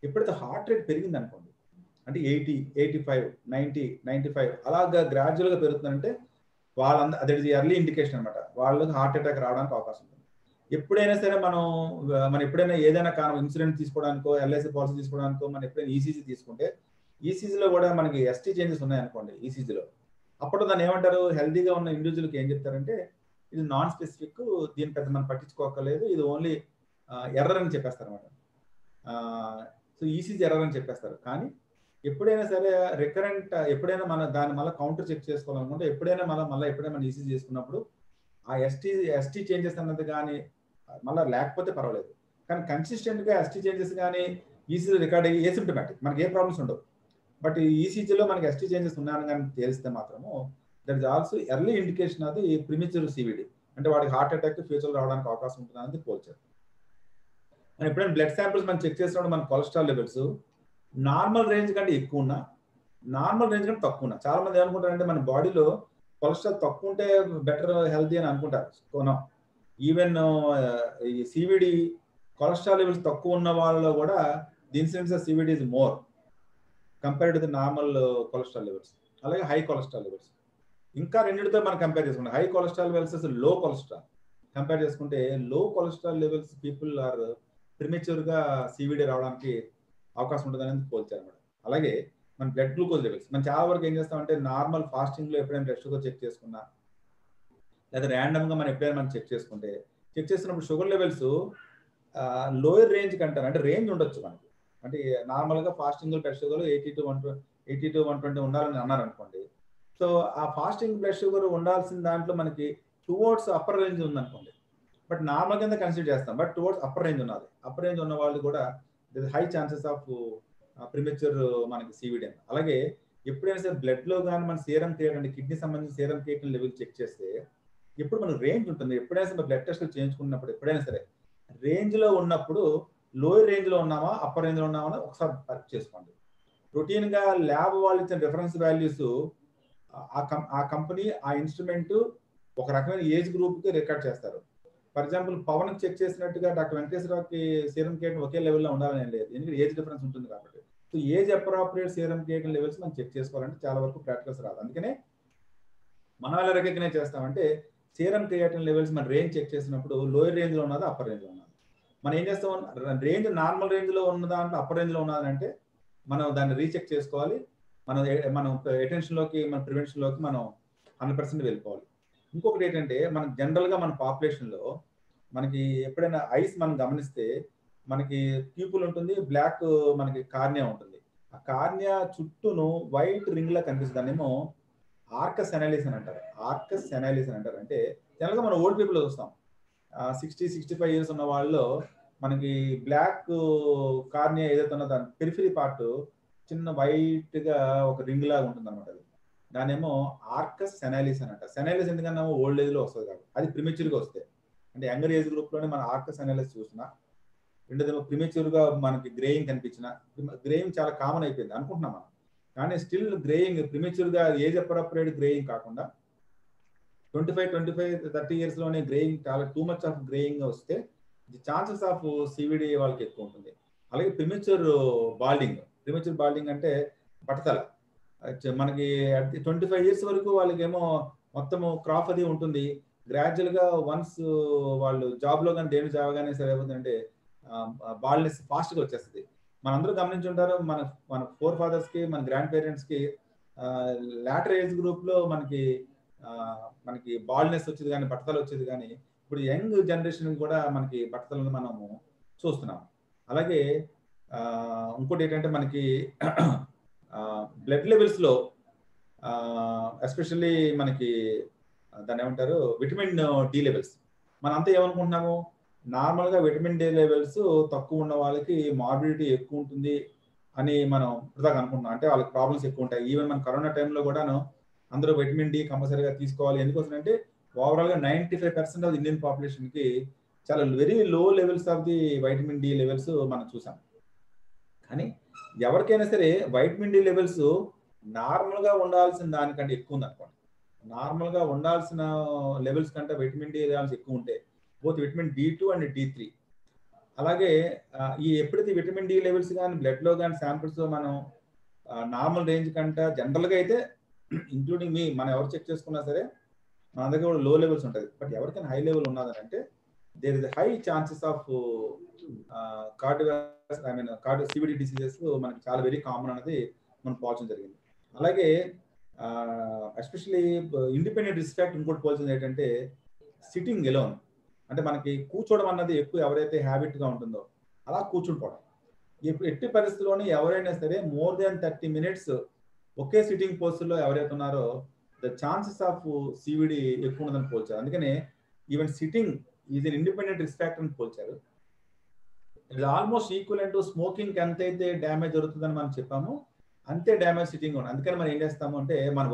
ఎప్పుడైతే హార్ట్ రేట్ పెరిగింది అనుకోండి, అంటే 80, 85, 90, 95 అలాగా గ్రాడ్యువల్ గా పెరుగుతుందంటే వాళ్ళందరూ అదే ఎర్లీ ఇండికేషన్ అనమాట, వాళ్ళకి హార్ట్ అటాక్ రావడానికి అవకాశం ఉంటుంది. ఎప్పుడైనా సరే మనం ఎప్పుడైనా ఏదైనా కారణం ఇన్సూరెన్స్ తీసుకోవడానికో ఎల్ఐసి పాలసీ తీసుకోవడానికో మనం ఎప్పుడైనా ఈసీజీ తీసుకుంటే ఈసీజీలో కూడా మనకి ఎస్టీ చేంజెస్ ఉన్నాయనుకోండి ఈసీజీలో, అప్పుడు దాన్ని ఏమంటారు, హెల్దీగా ఉన్న ఇండివిజువల్కి ఏం చెప్తారంటే ఇది నాన్ స్పెసిఫిక్, దీని పెద్ద మనం పట్టించుకోకలేదు, ఇది ఓన్లీ ఎర్రర్ అని చెప్పేస్తారు అనమాట. సో ఈసీజీ ఎర్రర్ అని చెప్పేస్తారు. కానీ ఎప్పుడైనా సరే రికరెంట్ ఎప్పుడైనా మన దాన్ని మళ్ళీ కౌంటర్ చెక్ చేసుకోవాలనుకుంటే ఎప్పుడైనా ఎప్పుడైనా మనం ఈసీజీ చేసుకున్నప్పుడు ఆ ఎస్టీ చేంజెస్ అన్నది కానీ మళ్ళీ లేకపోతే పర్వాలేదు, కానీ కన్సిస్టెంట్ గా ఎస్టీ చేంజెస్ కానీ ఈసీజీ రికార్డ్ అయ్యి ఏసిమ్టమాటిక్ మనకి ఏ ప్రాబ్లమ్స్ ఉండవు. బట్ ఈసీజీలో మనకి ఎస్టీ చేంజెస్ ఉన్నాయని కానీ తెలిస్తే మాత్రము that is also early indication అది ప్రిమిచ్యూర్ సివిడి, అంటే వాడికి హార్ట్ అటాక్ ఫ్యూచర్ రావడానికి అవకాశం ఉంటుంది అనేది పోల్చారు. మనం ఎప్పుడైనా బ్లడ్ శాంపిల్స్ మనం చెక్ చేసినప్పుడు మన కొలెస్ట్రాల్ లెవెల్స్ నార్మల్ రేంజ్ కంటే ఎక్కువ ఉన్నా, నార్మల్ రేంజ్ కంటే తక్కువ ఉన్నా, చాలా మంది ఏమనుకుంటారంటే మన బాడీలో కొలెస్ట్రాల్ తక్కువ ఉంటే బెటర్ హెల్తీ అని అనుకుంటారు. కొనం ఈవెన్ ఈ సివిడి కొలెస్ట్రాల్ లెవెల్స్ తక్కువ ఉన్న వాళ్ళలో కూడా the incidence of CVD is more compared to the normal cholesterol levels. అలాగే హై కొలెస్ట్రాల్ లెవెల్స్ ఇంకా రెండింటితో మనం కంపేర్ చేసుకుంటే high cholesterol levels low cholesterol compare చేసుకుంటే low cholesterol levels people are premature గా సివిడి రావడానికి అవకాశం ఉంటుంది అనేది పోల్చారు అన్నమాట. అలాగే మన బ్లడ్ గ్లూకోజ్ లెవెల్స్ మనం చాలా వరకు ఏం చేస్తామంటే నార్మల్ ఫాస్టింగ్ లో ఎప్పుడైనా బ్లడ్ షుగర్ చెక్ చేసుకున్నా లేదా ర్యాండమ్ గా మనం ఎప్పుడైనా మనం చెక్ చేసినప్పుడు షుగర్ లెవెల్స్ లోయర్ రేంజ్ కంటారు, అంటే రేంజ్ ఉండొచ్చు మనకి, అంటే నార్మల్ గా ఫాస్టింగ్ బ్లడ్ షుగర్ 80 to 120 ఉండాలని అన్నారు అనుకోండి. సో ఆ ఫాస్టింగ్ బ్లడ్ షుగర్ ఉండాల్సిన దాంట్లో మనకి టువర్డ్స్ అప్పర్ రేంజ్ ఉందనుకోండి, బట్ నార్మల్ కింద కన్సిడర్ చేస్తాం, బట్ టువర్డ్స్ అప్పర్ రేంజ్ ఉన్నది. అప్పర్ రేంజ్ ఉన్న వాళ్ళు కూడా హై ఛాన్సెస్ ఆఫ్ ప్రిమేచ్యూర్ మనకి సివిడి. అలాగే ఎప్పుడైనా సరే బ్లడ్ లో కానీ మన సీరం క్రియేట్ అంటే కిడ్నీ సంబంధించిన సీరం క్రియేటిన్ లెవెల్ చెక్ చేస్తే ఎప్పుడు మనకు రేంజ్ ఉంటుంది. ఎప్పుడైనా సరే బ్లడ్ టెస్ట్లు చేయించుకున్నప్పుడు ఎప్పుడైనా సరే రేంజ్ లో ఉన్నప్పుడు లోయర్ రేంజ్ లో ఉన్నామా అప్పర్ రేంజ్ లో ఉన్నామా ఒకసారి పరీక్ష చేసుకోండి. రొటీన్ గా ల్యాబ్ వాళ్ళు ఇచ్చిన రిఫరెన్స్ వాల్యూస్ ఆ కంపెనీ ఆ ఇన్స్ట్రుమెంట్ ఒక రకమైన ఏజ్ గ్రూప్ కి రికార్డ్ చేస్తారు. ఫర్ ఎగ్జాంపుల్ పవన్ చెక్ చేసినట్టుగా డాక్టర్ వెంకటేశ్వరరావుకి సీరం క్రియేటిన్ ఒకే లెవెల్లో ఉండాలని లేదు, ఎందుకంటే ఏజ్ డిఫరెన్స్ ఉంటుంది కాబట్టి. So age appropriate serum creatine levels మనం చెక్ చేసుకోవాలంటే చాలా వరకు ప్రాక్టికల్స్ రాదు. అందుకనే మనం ఎలా రికగ్నైజ్ చేస్తామంటే సీరం క్రియేటిన్ లెవెల్స్ మన రేంజ్ చెక్ చేసినప్పుడు లోయర్ రేంజ్ లో ఉన్నదా అప్పర్ రేంజ్ లో ఉన్నది. మనం ఏం చేస్తాం, రేంజ్ నార్మల్ రేంజ్ లో ఉన్న దాంట్లో అప్పర్ రేంజ్ లో ఉన్నదంటే మనం దాన్ని రీచెక్ చేసుకోవాలి. మనం అటెన్షన్ లోకి మన ప్రివెన్షన్ లోకి మనం 100% వెళ్ళిపోవాలి. ఇంకొకటి ఏంటంటే మనకి జనరల్ గా మన పాపులేషన్ లో మనకి ఎప్పుడైనా ఐస్ మనం గమనిస్తే మనకి ప్యూపుల్ ఉంటుంది, బ్లాక్ మనకి కార్నియా ఉంటుంది. ఆ కార్నియా చుట్టూను వైట్ రింగ్ లా కనిపిస్తుంది, దాన్నేమో ఆర్కస్ ఎనాలిస్ అని అంటారు. ఆర్కస్ ఎనాలిస్ అని అంటారు. అంటే జనరల్ గా మనం ఓల్డ్ పీపుల్ చూస్తాం 60-65 years ఉన్న వాళ్ళలో మనకి బ్లాక్ కార్నియా ఏదైతే ఉన్నదో దాని పెరిఫరీ పార్ట్ చిన్న వైట్ గా ఒక రింగ్ లాగా ఉంటుంది అనమాట. అది దానేమో ఆర్కస్ సెనాలిస్ అని అంటారు. సెనాలిస్ ఎందుకన్నా ఓల్డ్ ఏజ్ లో వస్తుంది కాబట్టి, అది ప్రిమేచ్యూర్ గా వస్తే అంటే యంగర్ ఏజ్ గ్రూప్ లోనే మన ఆర్కస్ సెనాలిస్ చూసినా, రెండోదేమో ప్రిమేచ్యూర్ గా మనకి గ్రేయింగ్ కనిపించిన, గ్రేయింగ్ చాలా కామన్ అయిపోయింది అనుకుంటున్నాం మనం, కానీ స్టిల్ గ్రేయింగ్ ప్రిమేచ్యూర్ గా ఏజ్ అప్రాప్రియేట్ గ్రేయింగ్ కాకుండా 25-30 years లోనే గ్రేయింగ్ చాలా టూ మచ్ ఆఫ్ గ్రేయింగ్ వస్తే ది ఛాన్సెస్ ఆఫ్ సివిడి వాళ్ళకి ఎక్కువ ఉంటుంది. అలాగే ప్రిమేచ్యూర్ బాల్డింగ్ అంటే బట్టతల, మనకి 25 years వరకు వాళ్ళకేమో మొత్తము క్రాప్ అది ఉంటుంది. గ్రాడ్యువల్ గా వన్స్ వాళ్ళు జాబ్ లో కానీ దేని జాబ్ సరే ఏమవుతుందంటే బాల్నెస్ ఫాస్ట్ గా వచ్చేస్తుంది. మనందరూ గమనించుంటారు, మన ఫోర్ ఫాదర్స్ కి మన గ్రాండ్ పేరెంట్స్ కి లాటర్ ఏజ్ గ్రూప్ లో మనకి బాల్నెస్ వచ్చేది కానీ బట్టతలు వచ్చేది, కానీ ఇప్పుడు యంగ్ జనరేషన్ కూడా మనకి బట్టతలను మనము చూస్తున్నాం. అలాగే ఇంకోటి ఏంటంటే మనకి బ్లడ్ లెవెల్స్ లో ఎస్పెషల్లీ మనకి దాన్ని ఏమంటారు విటమిన్ డి లెవెల్స్. మనం అంతా ఏమనుకుంటున్నాము నార్మల్గా విటమిన్ డి లెవెల్స్ తక్కువ ఉన్న వాళ్ళకి మార్బిడిటీ ఎక్కువ ఉంటుంది అని మనం ఇప్పటిదాకా అనుకుంటున్నాం. అంటే వాళ్ళకి ప్రాబ్లమ్స్ ఎక్కువ ఉంటాయి. ఈవెన్ మన కరోనా టైంలో కూడాను అందరూ విటమిన్ డి కంపల్సరీగా తీసుకోవాలి. ఎందుకోసం అంటే ఓవరాల్గా 95% ఆఫ్ ఇండియన్ పాపులేషన్కి చాలా very low levels of the vitamin D levels మనం చూసాం. కానీ ఎవరికైనా సరే వైటమిన్ డి లెవెల్స్ నార్మల్గా ఉండాల్సిన దానికంటే ఎక్కువ ఉంది అనుకోండి. నార్మల్గా ఉండాల్సిన లెవెల్స్ కంటే విటమిన్ డి లెవెల్స్ ఎక్కువ ఉంటాయి. Both vitamin D2 and D3. అలాగే ఈ ఎప్పుడైతే విటమిన్ డి లెవెల్స్ కానీ బ్లడ్లో కానీ శాంపిల్స్లో మనం నార్మల్ రేంజ్ కంటే జనరల్గా అయితే ఇంక్లూడింగ్ మనం ఎవరు చెక్ చేసుకున్నా సరే మన దగ్గర కూడా లో లెవెల్స్ ఉంటుంది. బట్ ఎవరికైనా హై లెవెల్ ఉన్నదని అంటే there is high chances of cardio CVD diseases మనకి చాలా వెరీ కామన్ అనేది మనం పోల్చడం జరిగింది. అలాగే ఎస్పెషల్లీ ఇండిపెండెంట్ రిస్క్ ఫ్యాక్టర్ ఇంకోటి పోల్చింది ఏంటంటే సిట్టింగ్ ఎలోన్. అంటే మనకి కూర్చోవడం అన్నది ఎక్కువ ఎవరైతే హ్యాబిట్గా ఉంటుందో అలా కూర్చుండిపోవడం. ఇప్పుడు ఎట్టి పరిస్థితుల్లోనే ఎవరైనా సరే మోర్ దాన్ 30 minutes ఒకే సిట్టింగ్ పోస్టుల్లో ఎవరైతే ఉన్నారో ద ఛాన్సెస్ ఆఫ్ సివిడి ఎక్కువ ఉన్నదని పోల్చారు. అందుకనే even sitting is an independent risk factor అని పోల్చారు. ఇది ఆల్మోస్ట్ ఈక్వల్ టు స్మోకింగ్ ఎంతైతే డ్యామేజ్ జరుగుతుందని మనం చెప్పాము అంతే డ్యామేజ్ సిట్టింగ్ ఉంది. అందుకని మనం ఏం చేస్తాము అంటే మన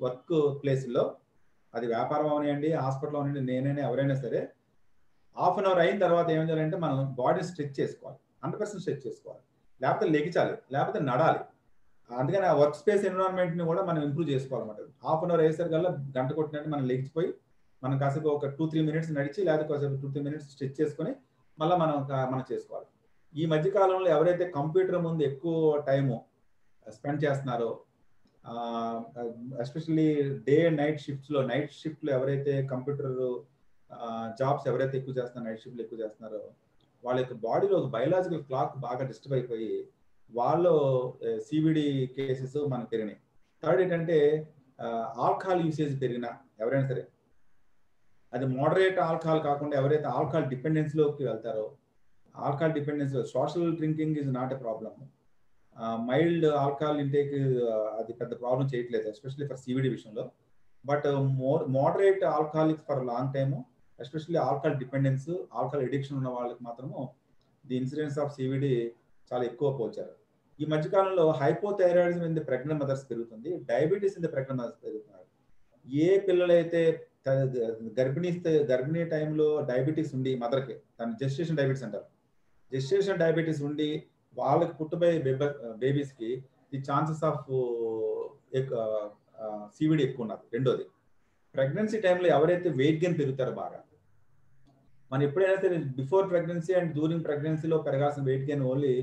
వర్క్ ప్లేస్లో అది వ్యాపారం అవనివ్వండి, హాస్పిటల్ అవనివ్వండి, నేనైనా ఎవరైనా సరే హాఫ్ అన్ అవర్ అయిన తర్వాత ఏం చేయాలంటే మనం బాడీని స్ట్రెచ్ చేసుకోవాలి, 100% స్ట్రెచ్ చేసుకోవాలి, లేకపోతే లెగిచాలి, లేకపోతే నడాలి. అందుకని ఆ వర్క్ స్పేస్ ఎన్విరాన్మెంట్ని కూడా మనం ఇంప్రూవ్ చేసుకోవాలన్నమాట. హాఫ్ అన్ అవర్ అయ్యేసరికల్లా గంట కొట్టినట్టు మనం లెగిచిపోయి మనం కాసేపు ఒక 2-3 minutes నడిచి లేకపోతే కాసేపు 2-3 minutes స్ట్రెచ్ చేసుకొని మళ్ళీ మనం చేసుకోవాలి. ఈ మధ్య కాలంలో ఎవరైతే కంప్యూటర్ ముందు ఎక్కువ టైము స్పెండ్ చేస్తున్నారో ఎస్పెషల్లీ డే అండ్ నైట్ షిఫ్ట్లో ఎవరైతే కంప్యూటర్ జాబ్స్ ఎవరైతే ఎక్కువ చేస్తున్నారో నైట్ షిఫ్ట్లో ఎక్కువ చేస్తున్నారో వాళ్ళ యొక్క బాడీలో ఒక బయలాజికల్ క్లాక్ బాగా డిస్టర్బ్ అయిపోయి వాళ్ళు సివిడి కేసెస్ మనకు పెరిగినాయి. థర్డ్ ఏంటంటే ఆల్కహాల్ యూసేజ్ పెరిగినా ఎవరైనా సరే అది మోడరేట్ ఆల్కహాల్ కాకుండా ఎవరైతే ఆల్కహాల్ డిపెండెన్సీలోకి వెళ్తారో alcohol dependency social drinking is not a problem. Mild alcohol intake అది పెద్ద ప్రాబ్లం చేయట్లేదు ఎస్పెషల్లీ ఫర్ సివిడి విషయంలో. But moderate alcoholics for long time especially alcohol dependence alcohol addiction ఉన్న వాళ్ళకి మాత్రము ది ఇన్సిడెన్స్ ఆఫ్ సివిడి చాలా ఎక్కువ పోల్చారు. ఈ మధ్యకాలంలో hypothyroidism in the pregnant mothers పెరుగుతుంది, diabetes in the pregnant mothers పెరుగుతున్నారు. ఏ పిల్లలైతే గర్భిణీ టైంలో డయాబెటీస్ ఉండి మదర్కి దాన్ని జెస్టేషన్ డయాబెటీస్ అంటారు, జెస్టేషన్ డయాబెటీస్ ఉండి వాళ్ళకి పుట్టబోయే బేబీస్కి ది ఛాన్సెస్ ఆఫ్ సివిడి ఎక్కువ ఉన్నది. రెండోది ప్రెగ్నెన్సీ టైంలో ఎవరైతే వెయిట్ గెయిన్ పెరుగుతారో బాగా మనం ఎప్పుడైనా సరే బిఫోర్ ప్రెగ్నెన్సీ అండ్ డ్యూరింగ్ ప్రెగ్నెన్సీలో పెరగాల్సిన వెయిట్ గెయిన్ ఓన్లీ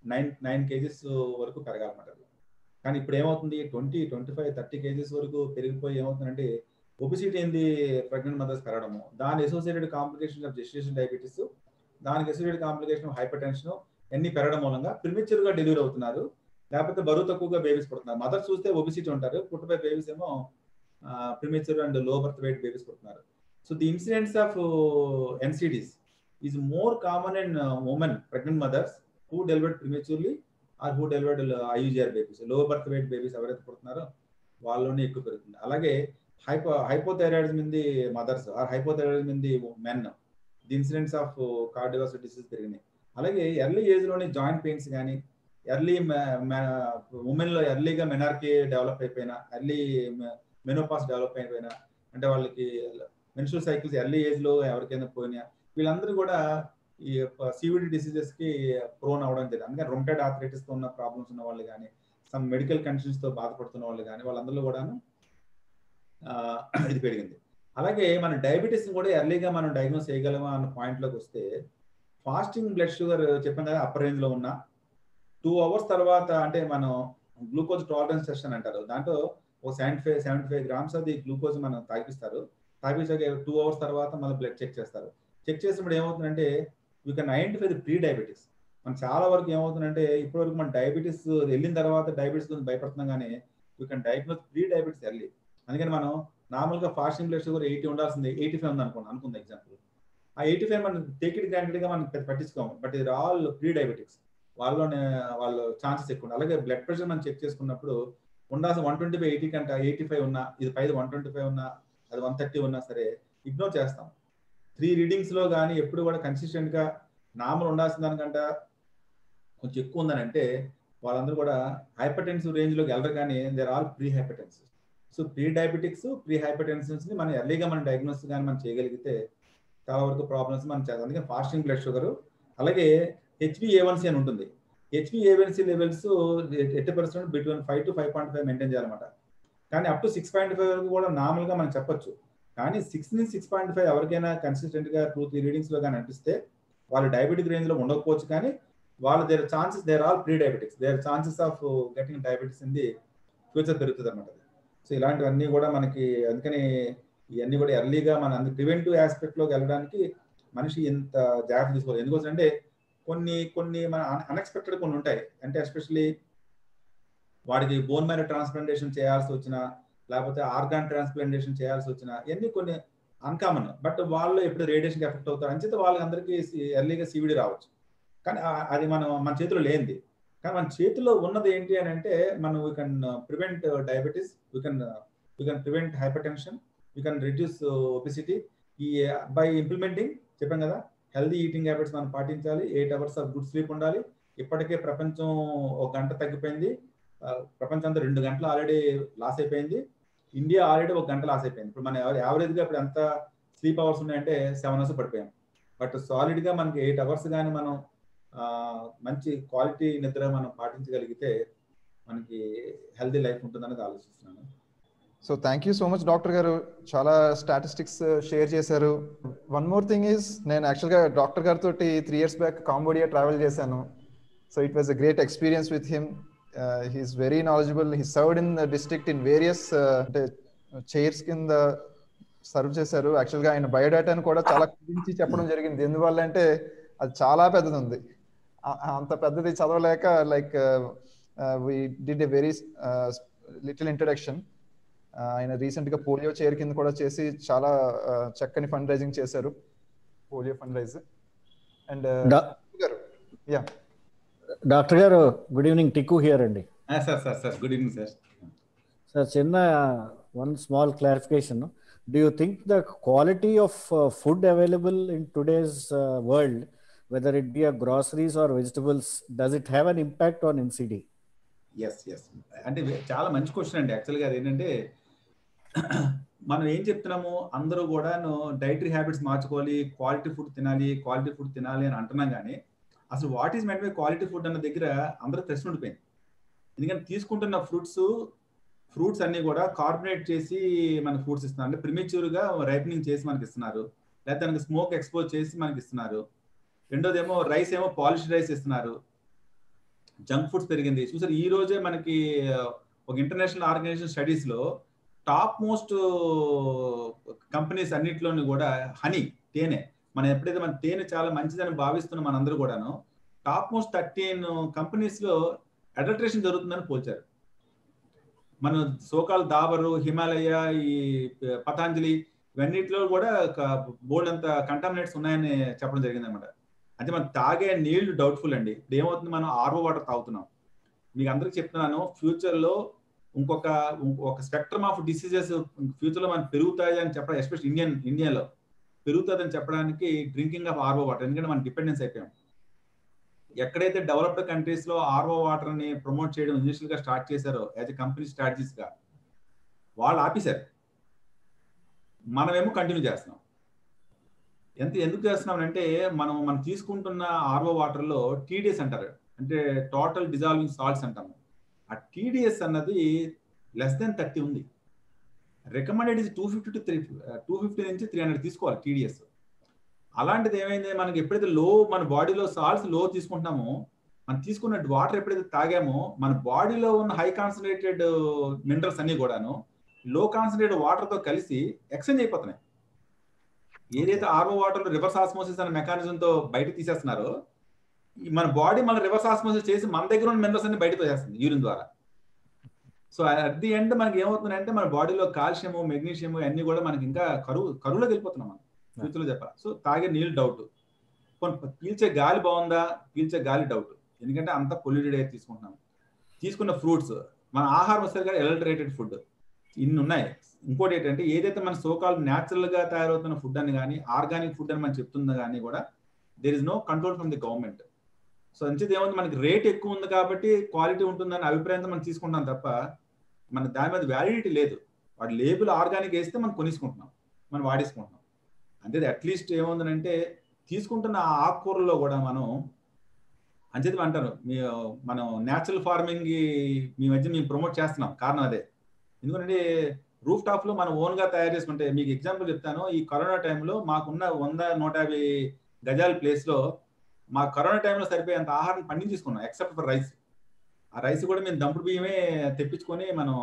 9 kgs వరకు పెరగాలన్నమాట. కానీ ఇప్పుడు ఏమవుతుంది 20, 25, 30 kgs వరకు పెరిగిపోయి ఏమవుతుందంటే ఒబిసిటీ ఏంది ప్రెగ్నెంట్ మదర్స్ పెరగడము, దాని associated complication of gestation diabetes, దానికి associated complication of hypertension అన్ని పెరగడం మూలంగా ప్రిమిచ్యూర్గా డెలివరీ అవుతున్నారు, లేకపోతే బరువు తక్కువగా బేబీస్ పుడుతున్నారు. మదర్స్ చూస్తే ఒబిసిటీ ఉంటారు, పుట్టబోయే బేబీస్ ఏమో premature and low birth weight babies పుడుతున్నారు. So the incidence of NCDs is more common in women, pregnant mothers who delivered prematurely or who delivered IUGR babies. Low birth weight babies ఎవరైతే పుడుతున్నారో వాళ్ళలోనే ఎక్కువ పెరుగుతుంది. అలాగే hypothyroidism in the mothers or hypothyroidism in the men, the incidence of cardiovascular disease పెరిగినాయి. అలాగే early ఏజ్లోనే joint pains కానీ early ఉమెన్లో ఎర్లీగా menarche develop అయిపోయినా, ఎర్లీ మెనోపాస్ డెవలప్ అయిపోయినా, అంటే వాళ్ళకి మెన్స్ట్రువల్ సైకిల్స్ ఎర్లీ ఏజ్లో ఎవరికైనా పోయినా వీళ్ళందరూ కూడా ఈ సివిడి డిసీజెస్కి ప్రోన్ అవ్వడం జరిగింది. అందుకని రొమటైడ్ ఆర్థరైటిస్తో ఉన్న ప్రాబ్లమ్స్ ఉన్న వాళ్ళు కానీ సమ్ మెడికల్ కండిషన్స్తో బాధపడుతున్న వాళ్ళు కానీ వాళ్ళందరిలో కూడాను ఇది పెరిగింది. అలాగే మన డయాబెటీస్ని కూడా ఎర్లీగా మనం డయాగ్నోస్ చేయగలమా అన్న పాయింట్లోకి వస్తే ఫాస్టింగ్ బ్లడ్ షుగర్ చెప్పాం కదా అప్పర్ రేంజ్లో ఉన్న 2 hours తర్వాత అంటే మనం గ్లూకోజ్ టాలరెన్స్ టెస్ట్ అంటారు, దాంట్లో ఒక 75 grams అది గ్లూకోజ్ మనం తాగిపిస్తారు, తాగిపించాక 2 hours తర్వాత మళ్ళీ బ్లడ్ చెక్ చేస్తారు. చెక్ చేసినప్పుడు ఏమవుతుందంటే you can identify the pre diabetes. మనం చాలా వరకు ఏమవుతుందంటే ఇప్పటివరకు మన డయాబెటీస్ వెళ్ళిన తర్వాత డయాబెటీస్ గురించి భయపడుతున్నాం, కానీ you can diagnose pre diabetes early. అందుకని మనం నార్మల్గా ఫాస్టింగ్ బ్లడ్ షుగర్ 80 ఉండాల్సింది 85 ఉంది అనుకుంది ఎగ్జాంపుల్. ఆ 85 మనం టేక్ ఇట్ గ్రాంటెడ్గా మనం పట్టించుకోము, బట్ ఇది ఆల్ ప్రీ డయాబెటిక్స్ వాళ్ళలోనే వాళ్ళు ఛాన్సెస్ ఎక్కువ. అలాగే బ్లడ్ ప్రెషర్ మనం చెక్ చేసుకున్నప్పుడు ఉండాల్సిన 120/80 కంటే 85 ఉన్నా, ఇది పైది 125 ఉన్నా, అది 130 ఉన్నా సరే ఇగ్నోర్ చేస్తాం. 3 రీడింగ్స్లో కానీ ఎప్పుడు కూడా కన్సిస్టెంట్గా నార్మల్ ఉండాల్సిన దానికంటే కొంచెం ఎక్కువ ఉందని వాళ్ళందరూ కూడా హైపర్టెన్సివ్ రేంజ్లోకి వెళ్ళరు, కానీ they're all pre hypertensive. So pre diabetics, pre హైపర్టెన్షన్స్ని మనం ఎర్లీగా మనం డయాగ్నోస్ కానీ మనం చేయగలిగితే చాలా వరకు ప్రాబ్లమ్స్ మనం చేస్తాం. అందుకే ఫాస్టింగ్ బ్లడ్ షుగర్, అలాగే HbA1c అని ఉంటుంది. HbA1c levels 80% between 5 to 5.5 maintain చేయాలన్నమాట. కానీ అప్ టు 6.5 వరకు కూడా నార్మల్గా మనం చెప్పొచ్చు. కానీ 6 నుంచి 6.5 ఎవరికైనా కన్సిస్టెంట్గా 2-3 రీడింగ్స్లో కానీ అనిపిస్తే వాళ్ళు డయాబెటిక్ రేంజ్లో ఉండకపోవచ్చు, కానీ వాళ్ళు they're all pre diabetics, there chances of getting diabetics in the future పెరుగుతుంది అనమాట. సో ఇలాంటివన్నీ కూడా మనకి, అందుకని ఇవన్నీ కూడా ఎర్లీగా మన ప్రివెంటివ్ ఆస్పెక్ట్లోకి వెళ్ళడానికి మనిషి ఎంత జాగ్రత్త తీసుకోవాలి. ఎందుకోసం అంటే కొన్ని మన అన్ఎక్స్పెక్టెడ్ కొన్ని ఉంటాయి. అంటే ఎస్పెషల్లీ వాడికి బోన్ మ్యారో ట్రాన్స్ప్లాంటేషన్ చేయాల్సి వచ్చినా, లేకపోతే ఆర్గాన్ ట్రాన్స్ప్లాంటేషన్ చేయాల్సి వచ్చినా, ఇవన్నీ కొన్ని అన్కామన్. బట్ వాళ్ళు ఎప్పుడు రేడియేషన్కి ఎఫెక్ట్ అవుతారు అని చెప్పి వాళ్ళందరికీ ఎర్లీగా CVD రావచ్చు. కానీ అది మన చేతిలో లేనిది. కానీ మన చేతిలో ఉన్నది ఏంటి అని అంటే మనం we can prevent diabetes, we can prevent hyper tension, we can reduce obesity. ఈ బై ఇంప్లిమెంటింగ్ చెప్పాం కదా, హెల్దీ ఈటింగ్ హ్యాబిట్స్ మనం పాటించాలి. 8 hours ఆఫ్ గుడ్ స్లీప్ ఉండాలి. ఇప్పటికే ప్రపంచం 1 గంట తగ్గిపోయింది. ప్రపంచం అంతా 2 గంటలు ఆల్రెడీ లాస్ అయిపోయింది. ఇండియా ఆల్రెడీ 1 గంట లాస్ అయిపోయింది. ఇప్పుడు మన యావరేజ్గా ఇప్పుడు ఎంత స్లీప్ అవర్స్ ఉన్నాయంటే 7 hours పడిపోయాం. బట్ సాలిడ్గా మనకి 8 hours కానీ మనం మంచి క్వాలిటీ నిద్ర మనం పాటించగలిగితే మనకి హెల్దీ లైఫ్ ఉంటుందనేది ఆలోచిస్తున్నాను. So thank you so much doctor గారు, చాలా స్టాటిస్టిక్స్ షేర్ చేశారు. వన్ మోర్ థింగ్ ఈజ్, నేను యాక్చువల్గా డాక్టర్ గారితో 3 years బ్యాక్ కాంబోడియా ట్రావెల్ చేశాను. So it was a great experience with him. He is very knowledgeable. He served in the district in various అంటే chairs కింద serve చేశారు. యాక్చువల్గా ఆయన బయోడేటాను కూడా చాలా గురించి చెప్పడం జరిగింది. ఎందువల్ల అంటే అది చాలా పెద్దది ఉంది. అంత పెద్దది చదవలేక like we did a very little introduction. ఆయన రీసెంట్గా పోలియో చైర్ కింద కూడా చేసి చాలా చక్కని ఫండ్ రైజింగ్ చేశారు, polio fund raise. And doctor గారు గుడ్ ఈవినింగ్, టిక్కు హియర్ అండి. Sir good evening sir. Sir చిన్న one small clarification. Do you think the quality of food available in today's world, whether it be a groceries or vegetables, does it have an impact on NCD? Yes అంటే చాలా మంచి question అండి. యాక్చువల్గా అది ఏంటంటే మనం ఏం చెప్తున్నాము, అందరూ కూడా డైటరీ హ్యాబిట్స్ మార్చుకోవాలి, క్వాలిటీ ఫుడ్ తినాలి అని అంటున్నాం. కానీ అసలు what is meant by quality food అన్న దగ్గర అందరూ ప్రశ్న ఉండిపోయింది. ఎందుకంటే తీసుకుంటున్న ఫ్రూట్స్ అన్ని కూడా కార్బొనేట్ చేసి మనకి ఫ్రూట్స్ ఇస్తున్నారు. అంటే ప్రిమేచ్యూర్గా రైపనింగ్ చేసి మనకి ఇస్తున్నారు, లేకపోతే దానికి స్మోక్ ఎక్స్పోజ్ చేసి మనకి ఇస్తున్నారు. రెండోదేమో రైస్ ఏమో పాలిష్డ్ రైస్ ఇస్తున్నారు. జంక్ ఫుడ్స్ పెరిగింది. చూసారు ఈ రోజే మనకి ఒక ఇంటర్నేషనల్ ఆర్గనైజేషన్ స్టడీస్లో టాప్ మోస్ట్ కంపెనీస్ అన్నింటిలోని కూడా హనీ, తేనె, మనం ఎప్పుడైతే మన తేనె చాలా మంచిదని భావిస్తున్నాం మనందరూ కూడాను, టాప్ మోస్ట్ 13 కంపెనీస్లో అడల్ట్రేషన్ జరుగుతుందని పోల్చారు. మన సోకాల్ దాబరు, హిమాలయ, ఈ పతాంజలి ఇవన్నిటిలో కూడా బోల్డ్ అంత కంటామినేట్స్ ఉన్నాయని చెప్పడం జరిగింది అనమాట. అంటే మనం తాగే నీళ్లు డౌట్ఫుల్ అండి. ఇప్పుడు ఏమవుతుంది, మనం RO వాటర్ తాగుతున్నాం. మీకు అందరికి చెప్తున్నాను, ఫ్యూచర్లో ఒక స్పెక్ట్రమ్ ఆఫ్ డిసీజెస్ ఫ్యూచర్లో మనం పెరుగుతాయి అని చెప్పడం, ఎస్పెషల్ ఇండియాలో పెరుగుతుందని చెప్పడానికి డ్రింకింగ్ ఆఫ్ RO వాటర్. ఎందుకంటే మనం డిపెండెన్స్ అయిపోయాం. ఎక్కడైతే డెవలప్డ్ కంట్రీస్లో RO వాటర్ని ప్రమోట్ చేయడం ఇనిషియల్గా స్టార్ట్ చేశారో యాజ్ ఎ కంపెనీ స్ట్రాటజీస్గా, వాళ్ళు ఆపేశారు. మనమేమో కంటిన్యూ చేస్తున్నాం. ఎందుకు చేస్తున్నాం అంటే మనం తీసుకుంటున్న RO వాటర్లో TDS అంటారు, అంటే టోటల్ డిజాల్వింగ్ సాల్ట్స్ అంటాము. ఆ TDS అన్నది <30 ఉంది. రికమెండెడ్ ఇస్ 250 నుంచి 300 తీసుకోవాలి TDS. అలాంటిది ఏమైంది, మనకి ఎప్పుడైతే మన బాడీలో సాల్ట్స్ లో తీసుకుంటున్నామో, మనం తీసుకున్న వాటర్ ఎప్పుడైతే తాగామో మన బాడీలో ఉన్న హై కాన్సన్ట్రేటెడ్ మినరల్స్ అన్ని కూడాను లో కాన్సన్ట్రేటెడ్ వాటర్తో కలిసి ఎక్స్చేంజ్ అయిపోతున్నాయి. ఏదైతే RO వాటర్ రివర్స్ ఆస్మోసిస్ అనే మెకానిజంతో బయట తీసేస్తున్నారో, మన బాడీ మన రివర్స్ ఆస్మోసిస్ చేసి మన దగ్గర ఉన్న మినరల్స్ అన్ని బయటకు చేస్తుంది యూరిన్ ద్వారా. సో అట్ ది ఎండ్ మనకి ఏమవుతుందంటే మన బాడీలో కాల్షియము, మెగ్నీషియము అన్ని కూడా మనకి ఇంకా కరువులోకి వెళ్ళిపోతున్నాం మనం ఫ్యూచర్లో చెప్పాలి. సో తాగే నీళ్ళు డౌట్, పీల్చే గాలి బాగుందా, పీల్చే గాలి డౌట్. ఎందుకంటే అంత పొల్యూటెడ్ ఎయిర్ తీసుకుంటున్నాం. తీసుకున్న ఫ్రూట్స్, మన ఆహారం వస్తే కానీ అడల్టరేటెడ్ ఫుడ్, ఇన్ని ఉన్నాయి. ఇంకోటి ఏంటంటే ఏదైతే మన సోకాల్ న్యాచురల్గా తయారవుతున్న ఫుడ్ అని కానీ ఆర్గానిక్ ఫుడ్ అని మనం చెప్తుందా కానీ కూడా there is no control from the government. So అంచేది ఏముంది, మనకి రేట్ ఎక్కువ ఉంది కాబట్టి క్వాలిటీ ఉంటుందని అభిప్రాయంతో మనం తీసుకుంటాం తప్ప మన దాని మీద వ్యాలిడిటీ లేదు. వాడు లేబుల్ ఆర్గానిక్ వేస్తే మనం కొనేసుకుంటున్నాం, మనం వాడేసుకుంటున్నాం. అంతే. అట్లీస్ట్ ఏముందంటే తీసుకుంటున్న ఆకుకూరల్లో కూడా మనం అంచేది అంటారు మనం న్యాచురల్ ఫార్మింగ్ మీ మధ్య మేము ప్రమోట్ చేస్తున్నాం. కారణం అదే. ఎందుకంటే రూఫ్ టాప్ లో మనం ఓన్ గా తయారు చేసుకుంటే, మీకు ఎగ్జాంపుల్ చెప్తాను. ఈ కరోనా టైంలో మాకున్న 100-150 గజాల ప్లేస్ లో మా కరోనా టైంలో సరిపోయేంత ఆహారం పండించేసుకున్నాం, ఎక్సెప్ట్ ఫర్ రైస్. ఆ రైస్ కూడా మేము దంపుడు బియ్యమే తెప్పించుకొని మనం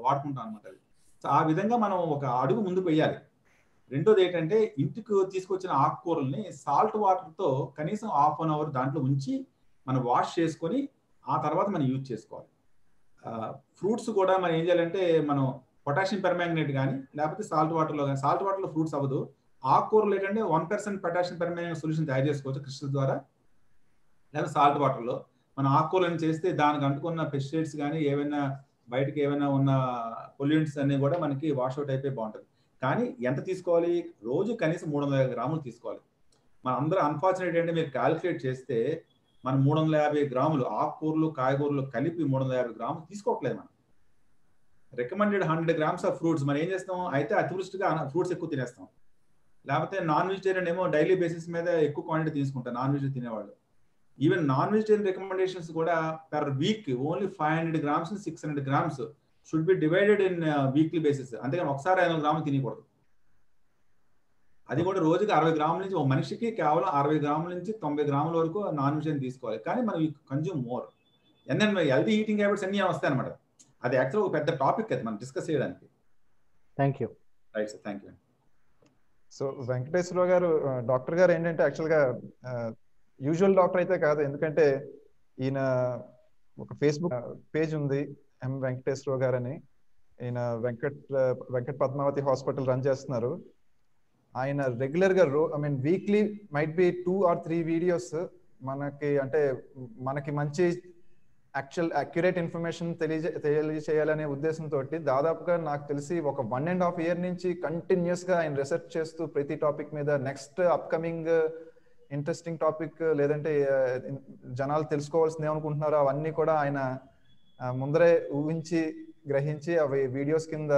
వాడుకుంటాం అనమాట. అది సో ఆ విధంగా మనం ఒక అడుగు ముందుకు వెయ్యాలి. రెండోది ఏంటంటే ఇంటికి తీసుకొచ్చిన ఆకుకూరల్ని సాల్ట్ వాటర్తో కనీసం ½ an hour దాంట్లో ఉంచి మనం వాష్ చేసుకొని ఆ తర్వాత మనం యూజ్ చేసుకోవాలి. ఫ్రూట్స్ కూడా మనం ఏం చేయాలంటే మనం పొటాషియం పెర్మాంగనేట్ కానీ లేకపోతే సాల్ట్ వాటర్లో కానీ, సాల్ట్ వాటర్లో ఫ్రూట్స్ అవ్వదు. ఆకుకూరలు ఏంటంటే 1% పొటాషియం పెర్మాంగనేట్ సొల్యూషన్ తయారు చేసుకోవచ్చు క్రిస్టల్ ద్వారా, లేదా సాల్ట్ వాటర్లో మనం ఆకుకూరలను చేస్తే దానికి అంటుకున్న పెస్టిసైడ్స్ కానీ ఏమైనా బయటకి ఏమైనా ఉన్న పొల్యూంట్స్ అన్ని కూడా మనకి వాష్అవుట్ అయిపోయి బాగుంటుంది. కానీ ఎంత తీసుకోవాలి? రోజు కనీసం 350 గ్రాములు తీసుకోవాలి. మన అందరూ అన్ఫార్చునేట్ అంటే మీరు క్యాలిక్యులేట్ చేస్తే మనం 350 గ్రాములు ఆకుకూరలు కాయగూరలు కలిపి 350 గ్రాములు తీసుకోవట్లేదు. మనం రికమెండెడ్ 100 grams ఆఫ్ ఫ్రూట్స్ మనం ఏం చేస్తాం అయితే అతివృష్టిగా ఫ్రూట్స్ ఎక్కువ తినేస్తాం. లేకపోతే నాన్ వెజిటేరియన్ ఏమో డైలీ బేసిస్ మీద ఎక్కువ క్వాంటిటీ తీసుకుంటారు నాన్ వెజ్ తినేవాళ్ళు. ఈవెన్ నాన్ వెజిటేరియన్ రికమెండేషన్స్ కూడా per week only 500 grams 600 grams should be divided in weekly basis. అంతేగాని ఒకసారి 500 గ్రాములు తినకూడదు. అది కూడా రోజుకి 60 గ్రాముల నుంచి, ఒక మనిషికి కేవలం 60 గ్రాముల నుంచి 90 గ్రాముల వరకు నాన్ వెజిటేరియన్ తీసుకోవాలి. కానీ మనం consume more. And then healthy eating habits అన్ని వస్తాయి అనమాట. అది యాక్చువల్ ఒక పెద్ద టాపిక్ అది మనం డిస్కస్ చేయడానికి. Thank you. Right sir, thank you. So Venkateswararao గారు, డాక్టర్ గారు ఏంటంటే యాక్చువల్గా యూజువల్ డాక్టర్ అయితే కాదు. ఎందుకంటే ఈయన ఒక ఫేస్బుక్ పేజ్ ఉంది, ఎం వెంకటేశ్వరరావు గారు అని. ఈయన వెంకట్ పద్మావతి హాస్పిటల్ రన్ చేస్తున్నారు. ఆయన రెగ్యులర్ గా weekly might be 2 or 3 videos మనకి అంటే మనకి మంచి అక్యురేట్ ఇన్ఫర్మేషన్ తెలియజేయాలనే ఉద్దేశంతో దాదాపుగా నాకు తెలిసి ఒక 1.5 year నుంచి కంటిన్యూస్ గా ఆయన రీసెర్చ్ చేస్తూ ప్రతి టాపిక్ మీద నెక్స్ట్ అప్కమింగ్ ఇంట్రెస్టింగ్ టాపిక్ లేదంటే జనాలు తెలుసుకోవాల్సింది ఏమనుకుంటున్నారో అవన్నీ కూడా ఆయన ముందరే ఊహించి గ్రహించి అవి వీడియోస్ కింద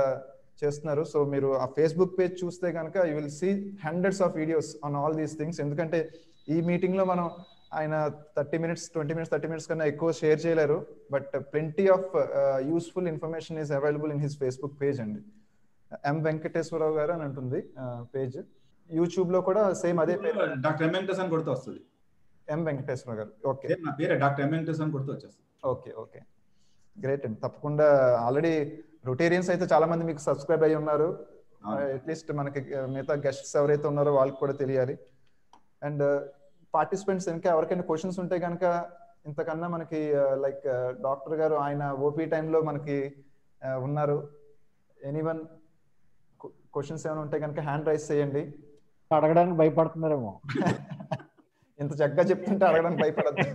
చేస్తున్నారు. సో మీరు ఆ ఫేస్బుక్ పేజ్ చూస్తే కనుక you will see hundreds of videos on all these things. ఎందుకంటే ఈ మీటింగ్ లో మనం ఆయన 30 minutes 20 minutes 30 minutes కన్నా ఎక్కువ షేర్ చేయలేరు. But plenty of useful information is available in his Facebook page అండి. ఎం వెంకటేశ్వరరావు గారు అని ఉంటుంది పేజ్. యూట్యూబ్ లో కూడా సేమ్ అదే పేరు, డాక్టర్ ఎం వెంకటేశ్వర అని కొడుతూ వస్తుంది. ఎం వెంకటేశ్వరరావు గారు. ఓకే, నా పేరే డాక్టర్ ఎం వెంకటేశ్వర అని కొడుతూ వచ్చేస్తుంది. ఓకే ఓకే, గ్రేట్ అండి. తప్పకుండా ఆల్రెడీ రొటేరియన్స్ అయితే చాలా మంది మీకు సబ్స్క్రైబ్ అయ్యి ఉన్నారు. అట్లీస్ట్ మనకి మిగతా గెస్ట్స్ ఎవరైతే ఉన్నారో వాళ్ళకి కూడా తెలియాలి. అండ్ పార్టిసిపెంట్స్ ఇంకా ఎవరికైనా క్వశ్చన్స్ ఉంటే కనుక ఇంతకన్నా మనకి లైక్ డాక్టర్ గారు ఆయన ఓపీ టైంలో మనకి ఉన్నారు. ఎనీవన్ క్వశ్చన్స్ ఏమైనా ఉంటే కనుక హ్యాండ్ రైజ్ చేయండి. అడగడానికి భయపడుతున్నారేమో. ఇంత చక్కగా చెప్తుంటే అడగడానికి భయపడద్దు.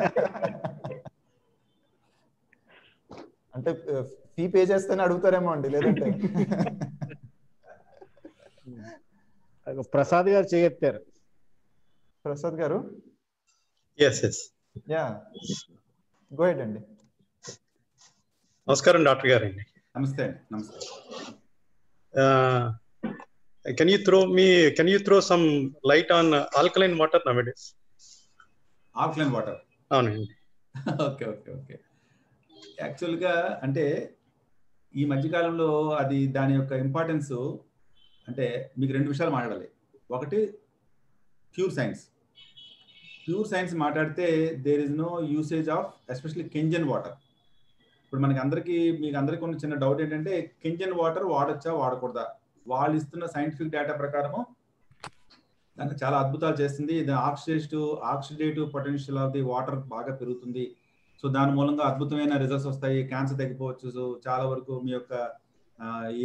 అంటే ఫీ పే చేస్తేనే అడుగుతారేమో అండి, లేదంటే. ప్రసాద్ గారు చేయెత్తారు. ప్రసాద్ గారు, yes యా గో హెడ్ అండి. నమస్కారం డాక్టర్ గారు అండి. నమస్తే అండి. నమస్తే. can you throw some light on alkaline water nowadays? Alkaline water. అవునండి. Okay okay okay. యాక్చువల్గా అంటే ఈ మధ్యకాలంలో అది దాని యొక్క ఇంపార్టెన్స్ అంటే మీకు 2 విషయాలు మాట్లాడాలి. ఒకటి ప్యూర్ సైన్స్. ప్యూర్ సైన్స్ మాట్లాడితే there is no usage of especially Kangen water. ఇప్పుడు మీకు అందరికీ ఉన్న చిన్న డౌట్ ఏంటంటే కెంజన్ వాటర్ వాడచ్చా వాడకూడదా? వాళ్ళు ఇస్తున్న సైంటిఫిక్ డేటా ప్రకారము దానికి చాలా అద్భుతాలు చేస్తుంది. ఇది oxidative potential of the water బాగా పెరుగుతుంది. సో దాని మూలంగా అద్భుతమైన రిజల్ట్స్ వస్తాయి. క్యాన్సర్ తగ్గిపోవచ్చు. సో చాలా వరకు మీ యొక్క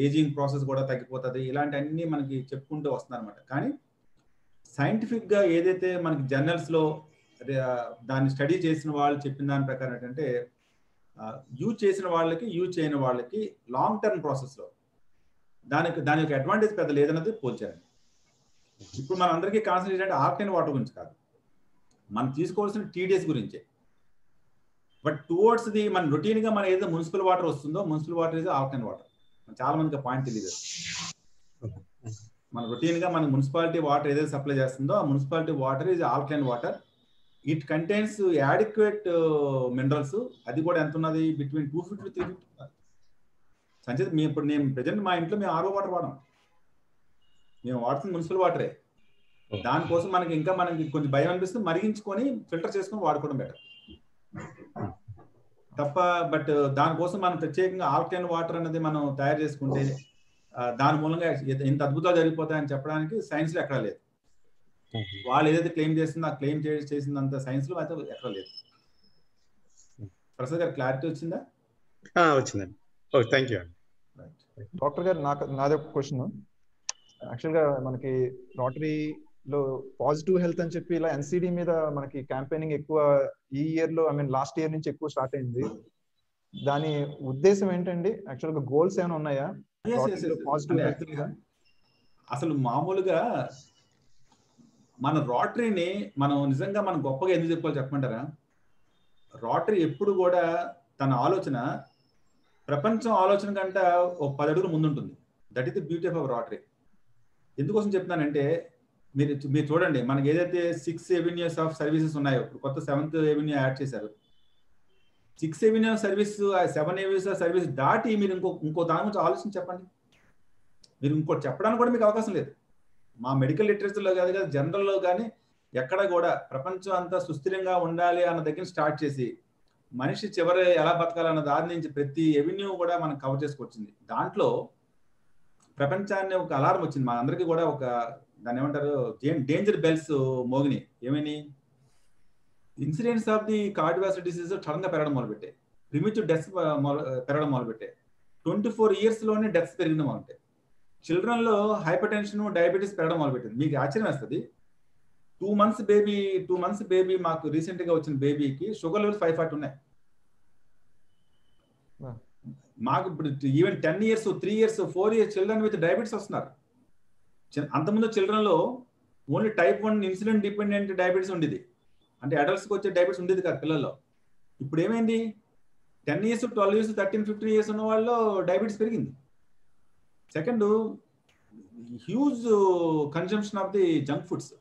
ఏజింగ్ ప్రాసెస్ కూడా తగ్గిపోతుంది. ఇలాంటి అన్ని మనకి చెప్పుకుంటూ వస్తుంది అనమాట. కానీ సైంటిఫిక్గా ఏదైతే మనకి జర్నల్స్లో దాన్ని స్టడీ చేసిన వాళ్ళు చెప్పిన దాని ప్రకారం ఏంటంటే యూజ్ చేసిన వాళ్ళకి యూజ్ చేయని వాళ్ళకి లాంగ్ టర్మ్ ప్రాసెస్లో దాని యొక్క అడ్వాంటేజ్ పెద్ద లేదన్నది పోల్చారండి. ఇప్పుడు మన అందరికీ కాన్సన్ట్రేట్ అంటే ఆల్కలైన్ వాటర్ గురించి కాదు, మనం తీసుకోవాల్సిన TDS గురించే. బట్ టువర్డ్స్ ది మన రొటీన్ గా మన ఏదో మున్సిపల్ వాటర్ వస్తుందో, municipal water is alkaline water. చాలా మందికి పాయింట్ తెలియదు. మన రొటీన్ గా మన మున్సిపాలిటీ వాటర్ ఏదైతే సప్లై చేస్తుందో ఆ municipality water is alkaline water. It contains adequate minerals. అది కూడా ఎంత ఉన్నది, బిట్వీన్ 250 to 350. సంచేత ఇప్పుడు నేను ప్రజెంట్ మా ఇంట్లో మేము RO వాటర్ వాడాం, మేము వాడుతుంది మున్సిపల్ వాటరే. దానికోసం మనకి కొంచెం భయం అనిపిస్తుంది, మరిగించుకొని ఫిల్టర్ చేసుకొని వాడుకోవడం బెటర్ తప్ప. బట్ దానికోసం మనం ప్రత్యేకంగా ఆల్కలైన్ వాటర్ అనేది మనం తయారు చేసుకుంటే దాని మూలంగా ఇంత అద్భుతాలు జరిగిపోతాయని చెప్పడానికి సైన్స్ లో ఎక్కడా లేదు. వాళ్ళు ఏదైతే క్లెయిమ్ చేస్తుందో ఆ క్లెయిమ్ చేసిందంత సైన్స్ లో అయితే ఎక్కడా లేదు. ప్రసాద్ గారు క్లారిటీ వచ్చిందా? వచ్చిందండి. థ్యాంక్ యూ అండి. డాక్టర్ గారు, నాది ఒక క్వశ్చన్. యాక్చువల్గా మనకి రోటరీలో పాజిటివ్ హెల్త్ అని చెప్పి ఇలా NCD మీద మనకి క్యాంపెయినింగ్ ఎక్కువ ఈ ఇయర్ లో, లాస్ట్ ఇయర్ నుంచి ఎక్కువ స్టార్ట్ అయింది. దాని ఉద్దేశం ఏంటండి? యాక్చువల్గా గోల్స్ ఏమైనా ఉన్నాయా పాజిటివ్ హెల్త్ మీద? అసలు మామూలుగా మన రోటరీని మనం నిజంగా మనం గొప్పగా ఎందుకు చెప్పుకోవాలి చెప్పమంటారా? రోటరీ ఎప్పుడు కూడా తన ఆలోచన ప్రపంచం ఆలోచన కంటే ఒక 10 అడుగులు ముందుంటుంది. That is the beauty of our Rotary. ఎందుకోసం చెప్తున్నానంటే మీరు చూడండి, మనకి ఏదైతే 6 avenues ఆఫ్ సర్వీసెస్ ఉన్నాయో, కొత్త 7th avenue యాడ్ చేశారు. 6 avenues of service, 7 avenues of service దాటి మీరు ఇంకో దాని గురించి ఆలోచన చెప్పండి. మీరు ఇంకోటి చెప్పడానికి కూడా మీకు అవకాశం లేదు. మా మెడికల్ లిటరేచర్లో కాదు కదా, జనరల్లో కానీ ఎక్కడ కూడా ప్రపంచం అంతా సుస్థిరంగా ఉండాలి అన్న దగ్గర స్టార్ట్ చేసి మనిషి చివరి ఎలా బతకాలన్న దాని నుంచి ప్రతి ఎవెన్యూ కూడా మనం కవర్ చేసుకొచ్చింది. దాంట్లో ప్రపంచాన్ని ఒక అలారం వచ్చింది మా అందరికీ కూడా. ఒక దాన్ని ఏమంటారు, డేంజర్ బెల్స్ మోగిని. ఏమని? Incidents of the cardiovascular disease sudden గా పెరగడం మొదలుపెట్టాయి. ప్రిమిటివ్ డెత్స్ పెరగడం మొదలుపెట్టాయి. 24 years లోనే డెత్స్ పెరిగిన మొదలుపెట్టాయి. చిల్డ్రన్ లో హైపర్ టెన్షన్, డయాబెటీస్ పెరగడం మొదలుపెట్టింది. మీకు ఆశ్చర్యం వేస్తుంది, 2 months బేబీ మాకు రీసెంట్ గా వచ్చిన బేబీకి షుగర్ లెవెల్స్ 540 ఉన్నాయి. మాకు ఇప్పుడు even 10 years, 3 years, 4 years children with diabetes వస్తున్నారు. అంతకుముందు చిల్డ్రన్ లో only type 1 insulin dependent diabetes ఉండేది. అంటే అడల్ట్స్ కి వచ్చే డయాబెటీస్ ఉండేది కాదు పిల్లల్లో. ఇప్పుడు ఏమైంది, 10 years, 12 years, 13, 15 years ఉన్న వాళ్ళు డయాబెటీస్ పెరిగింది. Second, huge consumption of the junk foods.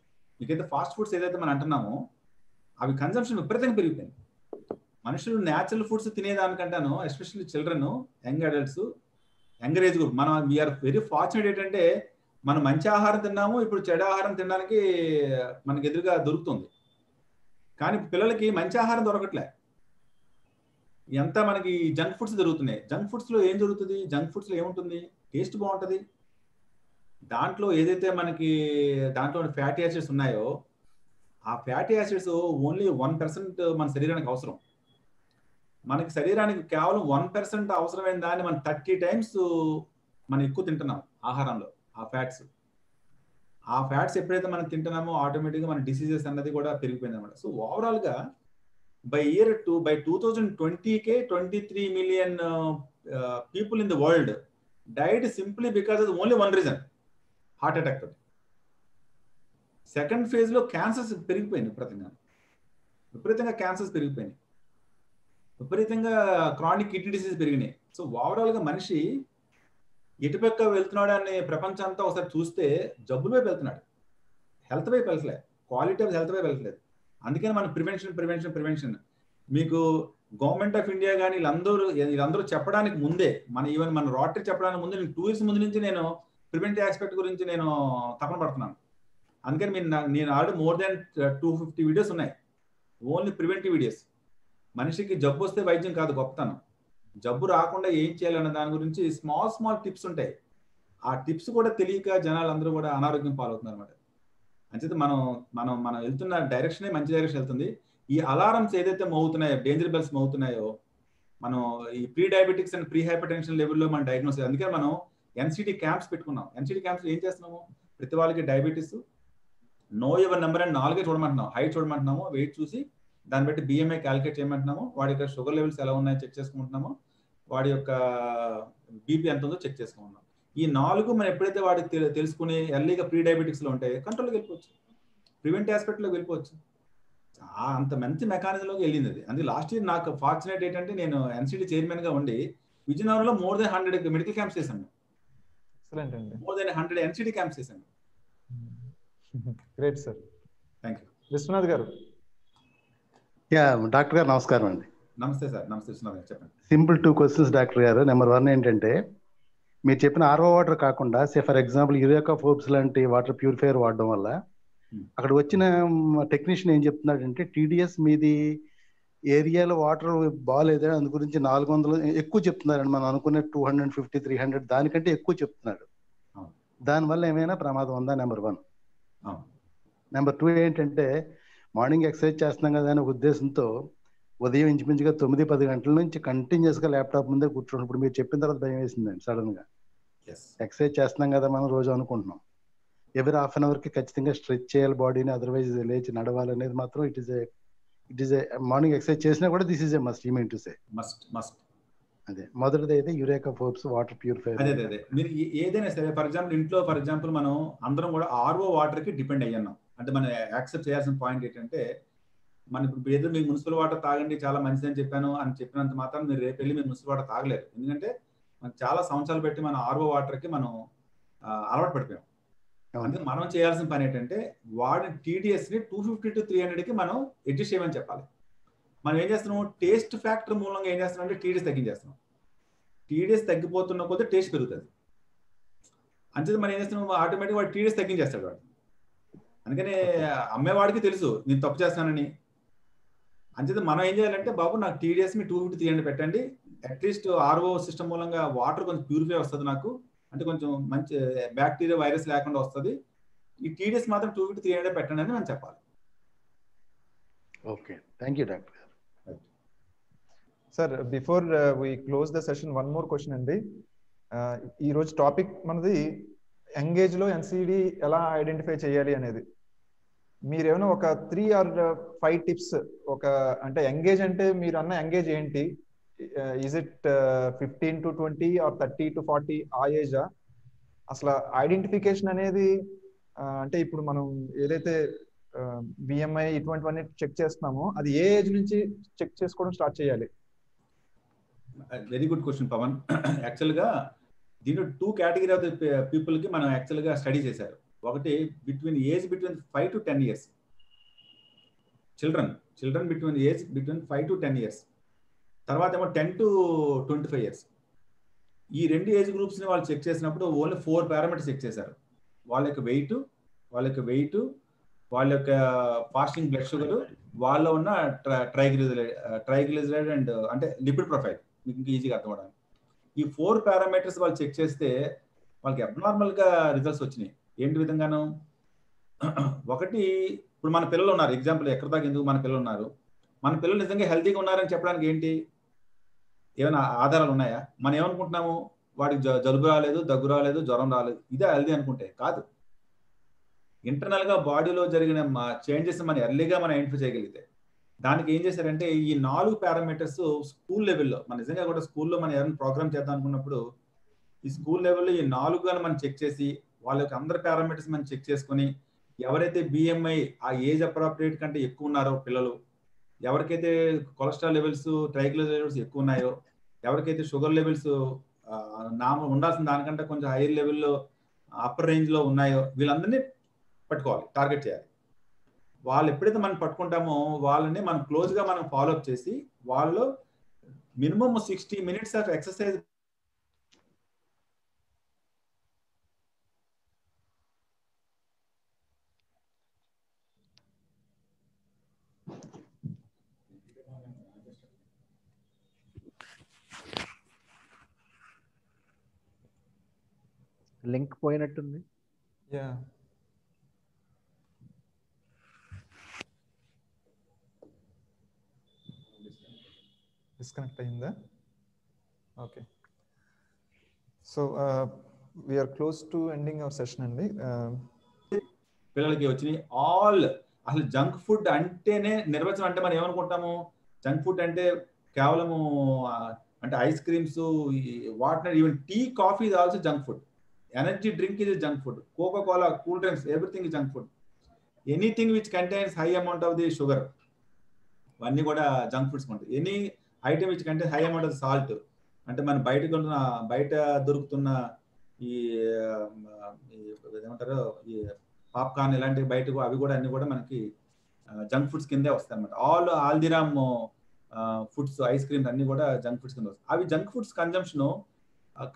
మీకైతే ఫాస్ట్ ఫుడ్స్ ఏదైతే మనం అంటున్నామో అవి కన్జంప్షన్ విపరీతంగా పెరిగిపోయింది. మనుషులు న్యాచురల్ ఫుడ్స్ తినేదానికంటాను, especially children, young adults, younger age group, మనం వీఆర్ వెరీ ఫార్చునేట్. ఏంటంటే మనం మంచి ఆహారం తిన్నాము, ఇప్పుడు చెడు ఆహారం తినడానికి మనకి ఎదురుగా దొరుకుతుంది. కానీ పిల్లలకి మంచి ఆహారం దొరకట్లే, ఎంత మనకి జంక్ ఫుడ్స్ దొరుకుతున్నాయి. జంక్ ఫుడ్స్ లో ఏం జరుగుతుంది? జంక్ ఫుడ్స్ లో ఏముంటుంది? టేస్ట్ బాగుంటుంది. దాంట్లో ఏదైతే మనకి దాంట్లో ఫ్యాటీ యాసిడ్స్ ఉన్నాయో ఆ ఫ్యాటీ యాసిడ్స్ ఓన్లీ 1% మన శరీరానికి అవసరం. మనకి శరీరానికి కేవలం 1% అవసరమైన దాన్ని మనం 30 times మనం ఎక్కువ తింటున్నాం ఆహారంలో. ఆ ఫ్యాట్స్ ఎప్పుడైతే మనం తింటున్నామో ఆటోమేటిక్గా మన డిసీజెస్ అన్నది కూడా పెరిగిపోయింది అనమాట. సో ఓవరాల్ గా by 2020 23 million people in the world died simply because of only one reason, heart attack తోటి. సెకండ్ ఫేజ్ లో క్యాన్సర్స్ పెరిగిపోయింది విపరీతంగా క్యాన్సర్స్ పెరిగిపోయినాయి, విపరీతంగా క్రానిక్ కిడ్నీ డిసీజ్ పెరిగినాయి. సో ఓవరాల్ గా మనిషి ఎటుపక్క వెళ్తున్నాడు అనే ప్రపంచం అంతా ఒకసారి చూస్తే జబ్బుల వైపు వెళ్తున్నాడు, హెల్త్ వైపు వెళ్ళట్లేదు, క్వాలిటీ ఆఫ్ హెల్త్ వైపు వెళ్ళట్లేదు. అందుకని మనం ప్రివెన్షన్ మీకు గవర్నమెంట్ ఆఫ్ ఇండియా కానీ వీళ్ళందరూ చెప్పడానికి ముందే, మన రోటరీ చెప్పడానికి ముందే 2 years ముందు నుంచి నేను ప్రివెంటివ్ ఆస్పెక్ట్ గురించి నేను తపన పడుతున్నాను. అందుకని నేను ఆల్రెడీ more than 250 videos ఉన్నాయి, ఓన్లీ ప్రివెంటివ్ వీడియోస్. మనిషికి జబ్బు వస్తే వైద్యం కాదు గొప్పతనం, జబ్బు రాకుండా ఏం చేయాలన్న దాని గురించి స్మాల్ టిప్స్ ఉంటాయి. ఆ టిప్స్ కూడా తెలియక జనాలు అందరూ కూడా అనారోగ్యం పాలవుతున్నారు అనమాట. అంచేత మనం వెళ్తున్న డైరెక్షనే మంచి డైరెక్షన్ వెళ్తుంది. ఈ అలారమ్స్ ఏదైతే మోగుతున్నాయో, డేంజర్ బెల్స్ మోగుతున్నాయో, మనం ఈ pre diabetics and pre hyper tension లెవెల్లో మనం డయాగ్నోస్. అందుకే మనం NCD క్యాంప్స్ పెట్టుకున్నాం. NCD క్యాంప్స్ ఏం చేస్తున్నాము, ప్రతి వాళ్ళకి డయాబెటీస్, నో యువర్ నెంబర్ అని 4 చూడమంటున్నాం, హైట్ చూడమంటున్నాము, వెయిట్ చూసి దాన్ని బట్టి BMI క్యాలిక్యులేట్ చేయమంటున్నాము, వాడి యొక్క షుగర్ లెవెల్స్ ఎలా ఉన్నాయో చెక్ చేసుకుంటున్నాము, వాడి యొక్క BP ఎంత ఉందో చెక్ చేసుకుంటున్నాం. ఈ 4 మనం ఎప్పుడైతే వాడికి తెలుసుకుని ఎర్లీగా ప్రీ డయాబెటిక్స్ లో ఉంటే కంట్రోల్కి వెళ్ళిపోవచ్చు, ప్రివెంట్ ఆస్పెక్ట్లోకి వెళ్ళిపోవచ్చు. అంత మంచి మెకానిజంలోకి వెళ్ళింది అది. అందుకే లాస్ట్ ఇయర్ నాకు ఫార్చునేట్ ఏంటంటే నేను ఎన్సిటీ చైర్మన్ గా ఉండి విజయనగరంలో మోర్ దెన్ 100 మెడికల్ క్యాంప్స్ చేశాను. ఎక్సలెంట్ అండి. మోర్ దెన్ 100 ఎన్సిటీ క్యాంప్స్ చేశాను. Great sir. Thank you. Viswanath గారు. యా డాక్టర్ గారు నమస్కారం అండి. నమస్తే సార్. నమస్తే విశ్వనాథ్ గారు, చెప్పండి. సింపుల్ 2 క్వశ్చన్స్ డాక్టర్ గారు. నెంబర్ 1 ఏంటంటే మీరు చెప్పిన ఆర్ఓ వాటర్ కాకుండా ఫర్ ఎగ్జాంపుల్ యూరియా ఫోర్బ్స్ లాంటి వాటర్ ప్యూరిఫైయర్ వాడడం వల్ల అక్కడ వచ్చిన టెక్నీషియన్ ఏం చెప్తున్నాడంటే టీడీఎస్ మీది ఏరియాలో వాటర్ బాగాలేదని అందు గురించి 400 ఎక్కువ చెప్తున్నారండి. మనం అనుకునే 250, 300 దానికంటే ఎక్కువ చెప్తున్నాడు. దానివల్ల ఏమైనా ప్రమాదం ఉందా? నెంబర్ 1. నెంబర్ 2 ఏంటంటే మార్నింగ్ ఎక్సర్సైజ్ చేస్తున్నాం కదా అనే ఉద్దేశంతో ఉదయం ఇంచుమించుగా 9-10 గంటల నుంచి కంటిన్యూస్గా ల్యాప్టాప్ ముందే కూర్చోండి. ఇప్పుడు మీరు చెప్పిన తర్వాత భయం వేసిందండి సడన్ గా. ఎక్సర్సైజ్ చేస్తున్నాం కదా మనం రోజు అనుకుంటున్నాం, ఎవరి హాఫ్ అన్ అవర్కి ఖచ్చితంగా స్ట్రెచ్ చేయాలి బాడీని, అదర్వైజ్ లేచి నడవాలనేది మాత్రం it is a morning exercise చేసినా కూడా this is a must. You mean to say must. అదే మొదటిది అయితే యూరియా ఫోర్బ్స్ వాటర్ ప్యూరిఫైయర్. అదే మీరు ఏదైనా సరే ఫర్ ఎగ్జాంపుల్ ఇంట్లో మనం అందరం కూడా ఆర్ఓ వాటర్ కి డిపెండ్ అయ్యాం. అంటే మనం యాక్సెప్ట్ చేయాల్సిన పాయింట్ ఏంటంటే మన ఇప్పుడు ఏదో మీకు మున్సిపల్ వాటర్ తాగండి చాలా మంచిదని చెప్పాను అని చెప్పినంత మాత్రం మీరు రేపు వెళ్ళి మీరు మున్సిపల్ వాటర్ తాగలేరు. ఎందుకంటే మనం చాలా సంవత్సరాలు పెట్టి మన ఆర్ఓ వాటర్ కి మనం అలవాటు పడిపోయాం. అందుకే మనం చేయాల్సిన పని ఏంటంటే వాడిన టీడీఎస్ ని 250 to 300 కి మనం అడ్జస్ట్ చేయమని చెప్పాలి. మనం ఏం చేస్తున్నాం, టేస్ట్ ఫ్యాక్టర్ మూలంగా ఏం చేస్తున్నాం అంటే టీడీఎస్ తగ్గించేస్తున్నాం. టీడీఎస్ తగ్గిపోతున్న కొద్దీ టేస్ట్ పెరుగుతుంది. అంతే మనం ఏం చేస్తున్నాం, ఆటోమేటిక్ వాడు టీడీఎస్ తగ్గించేస్తాడు వాడు. అందుకనే అమ్మేవాడికి తెలుసు నేను తప్పు చేస్తానని. అంతే మనం ఏం చేయాలంటే బాబు నాకు టీడీఎస్ మీ 250, 300 పెట్టండి, అట్లీస్ట్ ఆర్ఓ సిస్టమ్ మూలంగా వాటర్ కొంచెం ప్యూరిఫై వస్తుంది నాకు, అంటే కొంచెం మంచి బ్యాక్టీరియా వైరస్ లేకుండా వస్తుంది, ఈ టీడీఎస్ మాత్రం 250, 300 పెట్టండి అని మనం చెప్పాలి. ఓకే, థ్యాంక్ యూ డాక్టర్ గారు. Sir before we close the session one more question అండి. ఈ రోజు టాపిక్ మనది ఎంగేజ్ లో ఎన్సిడి ఎలా ఐడెంటిఫై చేయాలి అనేది. మీరేమైనా ఒక 3 or 5 టిప్స్, ఒక అంటే ఎంగేజ్ అంటే మీరు అన్న ఎంగేజ్ ఏంటి, is it 15 to 20 or 30 to 40 ఆ ఏజా? అసలు ఐడెంటిఫికేషన్ అనేది అంటే ఇప్పుడు మనం ఏదైతే బిఎంఐ ఇటువంటివన్నీ చెక్ చేస్తున్నామో అది ఏ ఏజ్ నుంచి చెక్ చేసుకోవడం స్టార్ట్ చేయాలి? Very good question Pavan. యాక్చువల్గా దీంట్లో 2 కేటగిరీ ఆఫ్ పీపుల్ కి మనం యాక్చువల్గా స్టడీ చేశారు. ఒకటి between 5 to 10 years children between 5 to 10 years, తర్వాత ఏమో 10 to 25 years. ఈ 2 ఏజ్ గ్రూప్స్ ని వాళ్ళు చెక్ చేసినప్పుడు ఓన్లీ 4 పారామీటర్స్ చెక్ చేశారు. వాళ్ళ యొక్క వెయిట్, వాళ్ళ యొక్క ఫాస్టింగ్ బ్లడ్ షుగర్, వాళ్ళ ఉన్న ట్రైగ్లిజరైడ్ అండ్ అంటే లిపిడ్ ప్రొఫైల్. మీకు ఇంకా ఈజీగా అర్థం అవడానికి ఈ 4 పారామీటర్స్ వాళ్ళు చెక్ చేస్తే వాళ్ళకి అబ్నార్మల్ గా రిజల్ట్స్ వచ్చినాయి. ఏంటి విధంగాను, ఒకటి ఇప్పుడు మన పిల్లలు ఉన్నారు, ఎగ్జాంపుల్ ఎక్కడ దాకా ఎందుకు మన పిల్లలు ఉన్నారు, మన పిల్లలు నిజంగా హెల్తీగా ఉన్నారని చెప్పడానికి ఏంటి ఏమైనా ఆధారాలు ఉన్నాయా? మనం ఏమనుకుంటున్నాము, వాడికి జలుబు రాలేదు, దగ్గు రాలేదు, జ్వరం రాలేదు, ఇదే హెల్తీ అనుకుంటే కాదు. ఇంటర్నల్ గా బాడీలో జరిగిన చేంజెస్ మనం ఎర్లీగా మనం ఐడెంటిఫై చేయగలిగితే, దానికి ఏం చేశారంటే ఈ 4 పారామీటర్స్ స్కూల్ లెవెల్లో, మన నిజంగా కూడా స్కూల్లో మనం ఎవరైనా ప్రోగ్రామ్ చేద్దాం అనుకున్నప్పుడు ఈ స్కూల్ లెవెల్లో ఈ 4 గాను మనం చెక్ చేసి వాళ్ళ యొక్క అందరి పారామీటర్స్ మనం చెక్ చేసుకుని, ఎవరైతే బిఎంఐ ఆ ఏజ్ అప్రాప్రియేట్ కంటే ఎక్కువ ఉన్నారో పిల్లలు, ఎవరికైతే కొలెస్ట్రాల్ లెవెల్స్, ట్రైగ్లిజరైడ్ లెవెల్స్ ఎక్కువ ఉన్నాయో, ఎవరికైతే షుగర్ లెవెల్స్ ఉండాల్సిన దానికంటే కొంచెం హైయర్ లెవెల్లో అప్పర్ రేంజ్ లో ఉన్నాయో, వీళ్ళందరినీ పట్టుకోవాలి, టార్గెట్ చేయాలి. వాళ్ళు ఎప్పుడైతే మనం పట్టుకుంటామో వాళ్ళని మనం క్లోజ్ గా మనం ఫాలోఅప్ చేసి వాళ్ళు minimum 60 minutes of exercise link పోయినట్టుంది. యా డిస్కనెక్ట్ అయిందా? Okay, so we are close to ending our session అండి. పిల్లలకి వచ్చినాయి అసలు జంక్ ఫుడ్ అంటేనే నిర్వచనం అంటే మనం ఏమనుకుంటాము, జంక్ ఫుడ్ అంటే కేవలము అంటే ice creams, water, even tea, coffee is also junk food. Energy drink ఇది junk food, Coca Cola, cool drinks, everything is junk food. Anything which contains high amount of the sugar, ఇవన్నీ కూడా junk foods ఉంటాయి. Any item which contains high amount of salt, అంటే మన బయట దొరుకుతున్న ఈ ఏమంటారు ఈ పాప్కార్న్ ఇలాంటి బయట అవి కూడా అన్ని కూడా మనకి జంక్ ఫుడ్స్ కిందే వస్తాయి అనమాట. ఆల్దిరామ్ ఫుడ్స్, ఐస్ క్రీమ్స్ అన్ని కూడా జంక్ ఫుడ్స్ కింద వస్తాయి. అవి junk foods consumption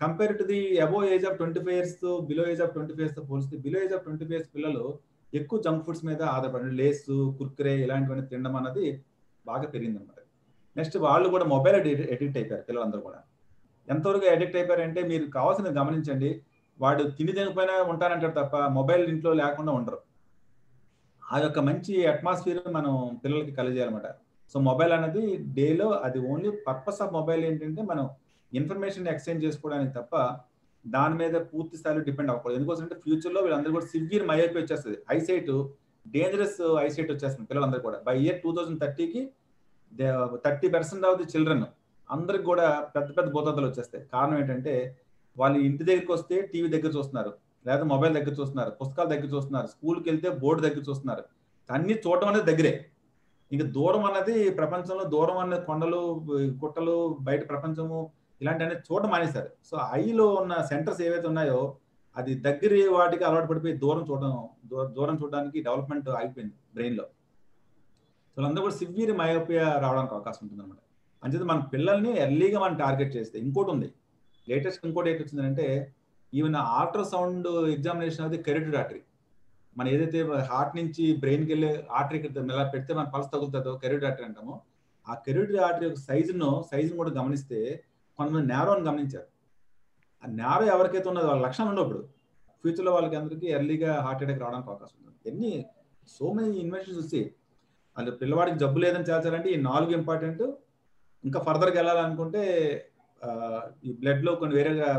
compare to the above age of 25 years below age of 25 years పోలిస్తే బిలో ఏజ్ ఆఫ్ 25 years పిల్లలు ఎక్కువ జంక్ ఫుడ్స్ మీద ఆధారపడి లేస్, కుర్కురే ఇలాంటివన్నీ తినడం అన్నది బాగా పెరిగింది అనమాట. నెక్స్ట్ వాళ్ళు కూడా మొబైల్ అడిక్ట్ అయిపోయారు పిల్లలందరూ కూడా. ఎంతవరకు అడిక్ట్ అయిపోయారంటే మీరు కావాల్సింది గమనించండి, వాడు తిని తినకపోయినా ఉంటారంటారు తప్ప మొబైల్ ఇంట్లో లేకుండా ఉండరు. ఆ యొక్క మంచి అట్మాస్ఫియర్ మనం పిల్లలకి కలిగేయాలన్నమాట. సో మొబైల్ అనేది డేలో అది ఓన్లీ పర్పస్ ఆఫ్ మొబైల్ ఏంటంటే మనం ఇన్ఫర్మేషన్ ఎక్స్చేంజ్ చేసుకోవడానికి తప్ప దాని మీద పూర్తి స్థాయిలో డిపెండ్ అవ్వకూడదు. ఎందుకోసంటే ఫ్యూచర్లో వీళ్ళందరూ కూడా సివియర్ మయోపీ వచ్చేస్తుంది, ఐసైట్ డేంజరస్ ఐసైట్ వచ్చేస్తుంది పిల్లలందరూ కూడా. బై ఇయర్ 2030కి 30% ఆఫ్ ది చిల్డ్రన్ అందరికి కూడా పెద్ద పెద్ద భూతద్దలు వచ్చేస్తాయి. కారణం ఏంటంటే వాళ్ళు ఇంటి దగ్గరికి వస్తే టీవీ దగ్గర చూస్తున్నారు, లేదా మొబైల్ దగ్గర చూస్తున్నారు, పుస్తకాల దగ్గర చూస్తున్నారు, స్కూల్కి వెళ్తే బోర్డు దగ్గర చూస్తున్నారు. అన్ని చూడటం అనేది దగ్గరే. ఇంకా దూరం అన్నది ప్రపంచంలో దూరం అనే కొండలు, గుట్టలు, బయట ప్రపంచము ఇలాంటివన్నీ చూడడం మానేశారు. సో ఐలో ఉన్న సెంటర్స్ ఏవైతే ఉన్నాయో అది దగ్గర వాటికి అలవాటు పడిపోయి దూరం చూడడానికి డెవలప్మెంట్ అయిపోయింది బ్రెయిన్లో. సో అందరూ కూడా సివియర్ మయోపియా రావడానికి అవకాశం ఉంటుంది అనమాట. అంచేది మన పిల్లల్ని ఎర్లీగా మనం టార్గెట్ చేస్తే ఇంకోటి ఉంది, లేటెస్ట్ ఇంకోటి ఏంటి వచ్చిందంటే ఈవెన్ అల్ట్రాసౌండ్ ఎగ్జామినేషన్ అది కెరోటిడ్ ఆర్టరీ. మనం ఏదైతే హార్ట్ నుంచి బ్రెయిన్కి వెళ్ళే ఆర్టరీ ఇలా పెడితే మన పల్స్ తగులుతుందో కెరోటిడ్ ఆర్టరీ అంటామో, ఆ కెరోటిడ్ ఆర్టరీ యొక్క సైజును కూడా గమనిస్తే కొంతమంది నేరోని గమనించారు. ఆ నేరో ఎవరికైతే ఉన్నదో వాళ్ళ లక్షణాలు ఉండవు. ఇప్పుడు ఫ్యూచర్లో వాళ్ళకి అందరికీ ఎర్లీగా హార్ట్ అటాక్ రావడానికి అవకాశం ఉంది. ఎన్ని సో మెనీ ఇన్వెన్షన్స్ వచ్చి వాళ్ళు పిల్లవాడికి జబ్బు లేదని చేర్చాలంటే ఈ 4 ఇంపార్టెంట్. ఇంకా ఫర్దర్గా వెళ్ళాలనుకుంటే ఈ బ్లడ్ లో కొన్ని వేరేగా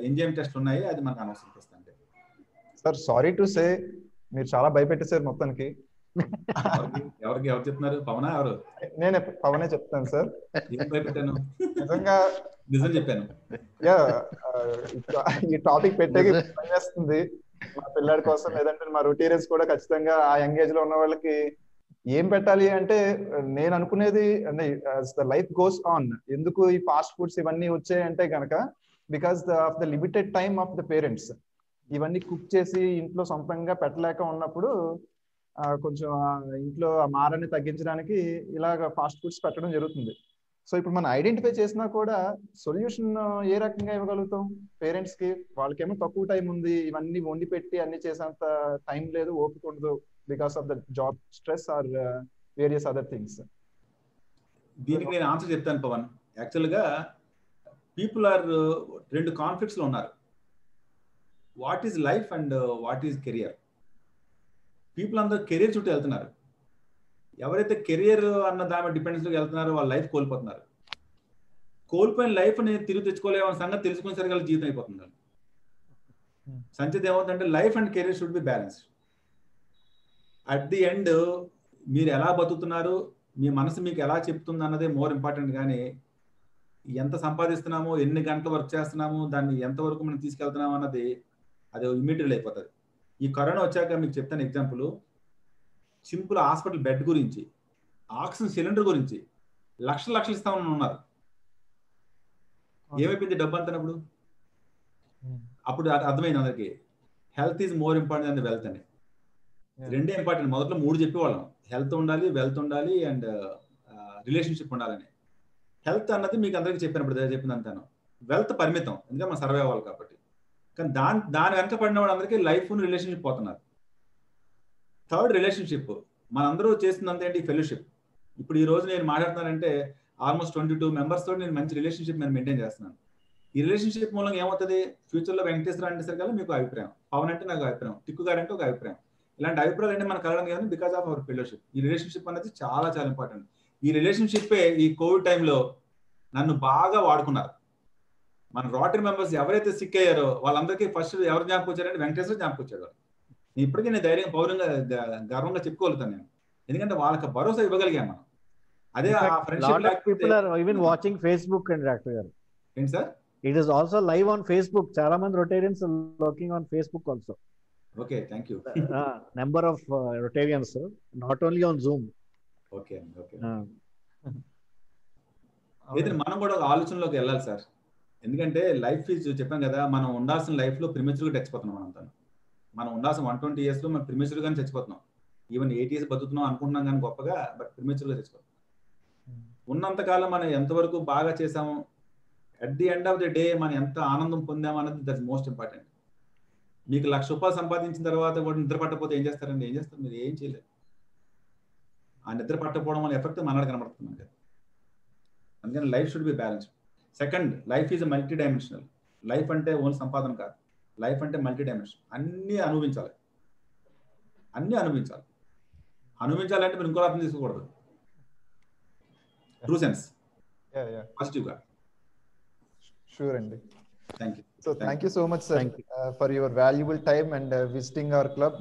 ఎంజైమ్ టెస్ట్ ఉన్నాయి, అది మనకు అనవసరం ప్రస్తుతానికి. సార్ సారీ టు సే మీరు చాలా భయపెట్టేశారు మొత్తానికి. ఎవరు చెప్తున్నారు? పవనా? ఎవరు? నేనే పవనే చెప్తాను సార్. ఏం భయపెట్టాను? నిజంగా నిజం చెప్పాను. ఈ టాపిక్ పెట్టేకి పనిచేస్తుంది మా పిల్లాడి కోసం, లేదంటే మా రొటీరియన్స్ కూడా ఖచ్చితంగా ఆ యంగ్ ఏజ్ లో ఉన్న వాళ్ళకి ఏం పెట్టాలి అంటే నేను అనుకునేది లైఫ్ గోస్ ఆన్. ఎందుకు ఈ ఫాస్ట్ ఫుడ్స్ ఇవన్నీ వచ్చాయంటే గనక because of the limited time of the parents. ఇవన్నీ కుక్ చేసి ఇంట్లో సొంతంగా పెట్టలేక ఉన్నప్పుడు కొంచెం ఇంట్లో ఆ మారాన్ని తగ్గించడానికి ఇలాగ ఫాస్ట్ ఫుడ్స్ పెట్టడం జరుగుతుంది. సో ఇప్పుడు మనం ఐడెంటిఫై చేసినా కూడా సొల్యూషన్ ఏ రకంగా ఇవ్వగలుగుతాం పేరెంట్స్ కి? వాళ్ళకేమో తక్కువ టైం ఉంది, ఇవన్నీ వండి పెట్టి అన్ని చేసేంత టైం లేదు, ఓపిక ఉండదు because of the job stress or various other things. దీనికి నేను ఆన్సర్ చెప్తాను పవన్. యాక్చువల్గా పీపుల్ ఆర్ 2 కాన్ఫ్లిక్ట్స్ లో ఉన్నారు. What is life and what is career. People అందరూ కెరీర్ చుట్టూ వెళ్తున్నారు. ఎవరైతే కెరియర్ అన్న దాని డిపెండెన్స్లోకి వెళ్తున్నారో వాళ్ళ లైఫ్ కోల్పోతున్నారు. కోల్పోయిన లైఫ్ ని తిరిగి తెచ్చుకోలేమన్న సంగతి తెలుసుకునేసరికి వాళ్ళ జీవితం అయిపోతుంది. సంచిత ఏమవుతుందంటే life and career should be balanced. At the end మీరు ఎలా బతుకుతున్నారు, మీ మనసు మీకు ఎలా చెప్తుంది అన్నదే మోర్ ఇంపార్టెంట్. కానీ ఎంత సంపాదిస్తున్నామో, ఎన్ని గంటలు వర్క్ చేస్తున్నాము, దాన్ని ఎంతవరకు మనం తీసుకెళ్తున్నాము అన్నది అది ఇమ్మీడియట్ అయిపోతుంది. ఈ కరోనా వచ్చాక మీకు చెప్తాను ఎగ్జాంపుల్. సింపుల్ హాస్పిటల్ బెడ్ గురించి, ఆక్సిజన్ సిలిండర్ గురించి లక్షలు ఇస్తామని ఉన్నారు. ఏమైపోయింది డబ్బు అంతనప్పుడు? అప్పుడు అర్థమైంది అందరికి health is more important than wealth అని. 2 ఇంపార్టెంట్. మొదట్లో 3 చెప్పేవాళ్ళం, హెల్త్ ఉండాలి, వెల్త్ ఉండాలి అండ్ రిలేషన్షిప్ ఉండాలని. హెల్త్ అన్నది మీకు అందరికీ చెప్పినప్పుడు చెప్పిందంతాను. వెల్త్ పరిమితం, ఎందుకంటే మనం సర్వే అవ్వాలి కాబట్టి. కానీ దాని వెనక పడిన వాళ్ళందరికీ లైఫ్ రిలేషన్షిప్ పోతున్నారు. Third relationship. మనందరూ చేస్తున్నంత ఏంటి? ఫెలోషిప్. ఇప్పుడు ఈ రోజు నేను మాట్లాడుతున్నానంటే ఆల్మోస్ట్ 22 members తోటి నేను మంచి రిలేషన్షిప్ నేను మెయింటైన్ చేస్తున్నాను. ఈ రిలేషన్షిప్ మూలంగా ఏమవుతుంది? ఫ్యూచర్లో వెంకటేశ్వర అంటే సరికల్లా మీకు అభిప్రాయం, పవన్ అంటే నాకు అభిప్రాయం, టిక్కు గారు అంటే ఒక అభిప్రాయం. ఇలాంటి అభిప్రాయాలు అంటే మనకు కలగడం కానీ బికాస్ ఆఫ్ అవర్ ఫెలోషిప్. ఈ రిలేషన్షిప్ అనేది చాలా చాలా ఇంపార్టెంట్. ఈ రిలేషన్షిప్పే ఈ కోవిడ్ టైంలో నన్ను బాగా వాడుకున్నారు. మన రోటరీ మెంబర్స్ ఎవరైతే సిక్ అయ్యారో వాళ్ళందరికీ ఫస్ట్ ఎవరు జ్ఞాపకం వచ్చారంటే వెంకటేశ్వర జ్ఞాపకం వచ్చాడు. ఇప్పటికీ నేను ధైర్యంగా పౌరంగా గర్వంగా చెప్పుకోగలుగుతాను నేను, ఎందుకంటే వాళ్ళకి భరోసా ఇవ్వగలిగాం మనం. అదే people are even watching Facebook and Dr. గారు. ఏంటి sir? It is also live on Facebook. చాలా మంది Rotarians are working on Facebook also. Okay, thank you. Number of Rotarians, not only on Zoom. Okay okay. అయితే మనం కూడా ఒక ఆలోచనలోకి వెళ్ళాలి sir. ఎందుకంటే లైఫ్ ఈజ్ చెప్పాం కదా, మనం ఉండాల్సిన లైఫ్ లో ప్రిమెచ్యూర్గా చచ్చిపోతున్నాం. మనం ఉండాల్సిన 120 years లో మనం ప్రిమెచ్యూర్ గానే చచ్చిపోతున్నాం. ఈవెన్ 80 years బతుకుతున్నాం అనుకుంటున్నాం కానీ గొప్పగా, బట్ ప్రిమెచ్యూర్గా చచ్చిపోతున్నాం. ఉన్నంతకాలం మనం ఎంతవరకు బాగా చేసాము, at the end of the day మనం ఎంత ఆనందం పొందాము అన్నది దట్స్ మోస్ట్ ఇంపార్టెంట్. మీకు 1,00,000 రూపాయలు సంపాదించిన తర్వాత కూడా నిద్ర పట్టకపోతే ఏం చేస్తారండి? ఏం చేస్తారు? మీరు ఏం చేయలేదు. ఆ నిద్ర పట్టకపోవడం వల్ల ఎఫెక్ట్ మనకు కనబడుతుంది కదా. అందుకని life should be balanced. Second, life is multi dimensional. Life అంటే ఓన్లీ సంపాదన కాదు, లైఫ్ అంటే మల్టీ డైమెన్షన్. అన్నీ అనుభవించాలి. అనుభవించాలంటే మీరు ఇంకో అర్థం తీసుకోకూడదు. ట్రూ సెన్స్, పాజిటివ్గా. షూర్ అండి. Thank you. So thank you so much, sir, for your valuable time and visiting our club.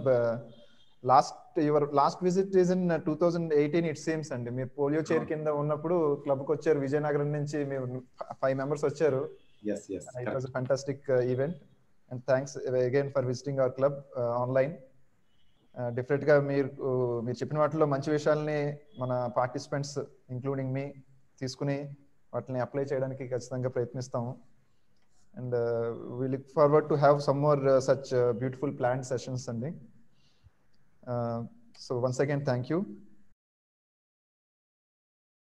Your last visit is in 2018 it seems అండి. మీరు పోలియో చైర్ కింద ఉన్నప్పుడు క్లబ్ కి వచ్చారు. విజయనగరం నుంచి మీరు 5 members వచ్చారు. Yes. It was a fantastic event and thanks again for visiting our club online. Definitely గా మీరు చెప్పిన వాటిలో మంచి విషయాల్ని మన పార్టిసిపెంట్స్ ఇంక్లూడింగ్ మీ తీసుకుని వాటిని అప్లై చేయడానికి ఖచ్చితంగా ప్రయత్నిస్తాము. And we look forward to have some more such beautiful planned sessions, Sandy. So once again, thank you.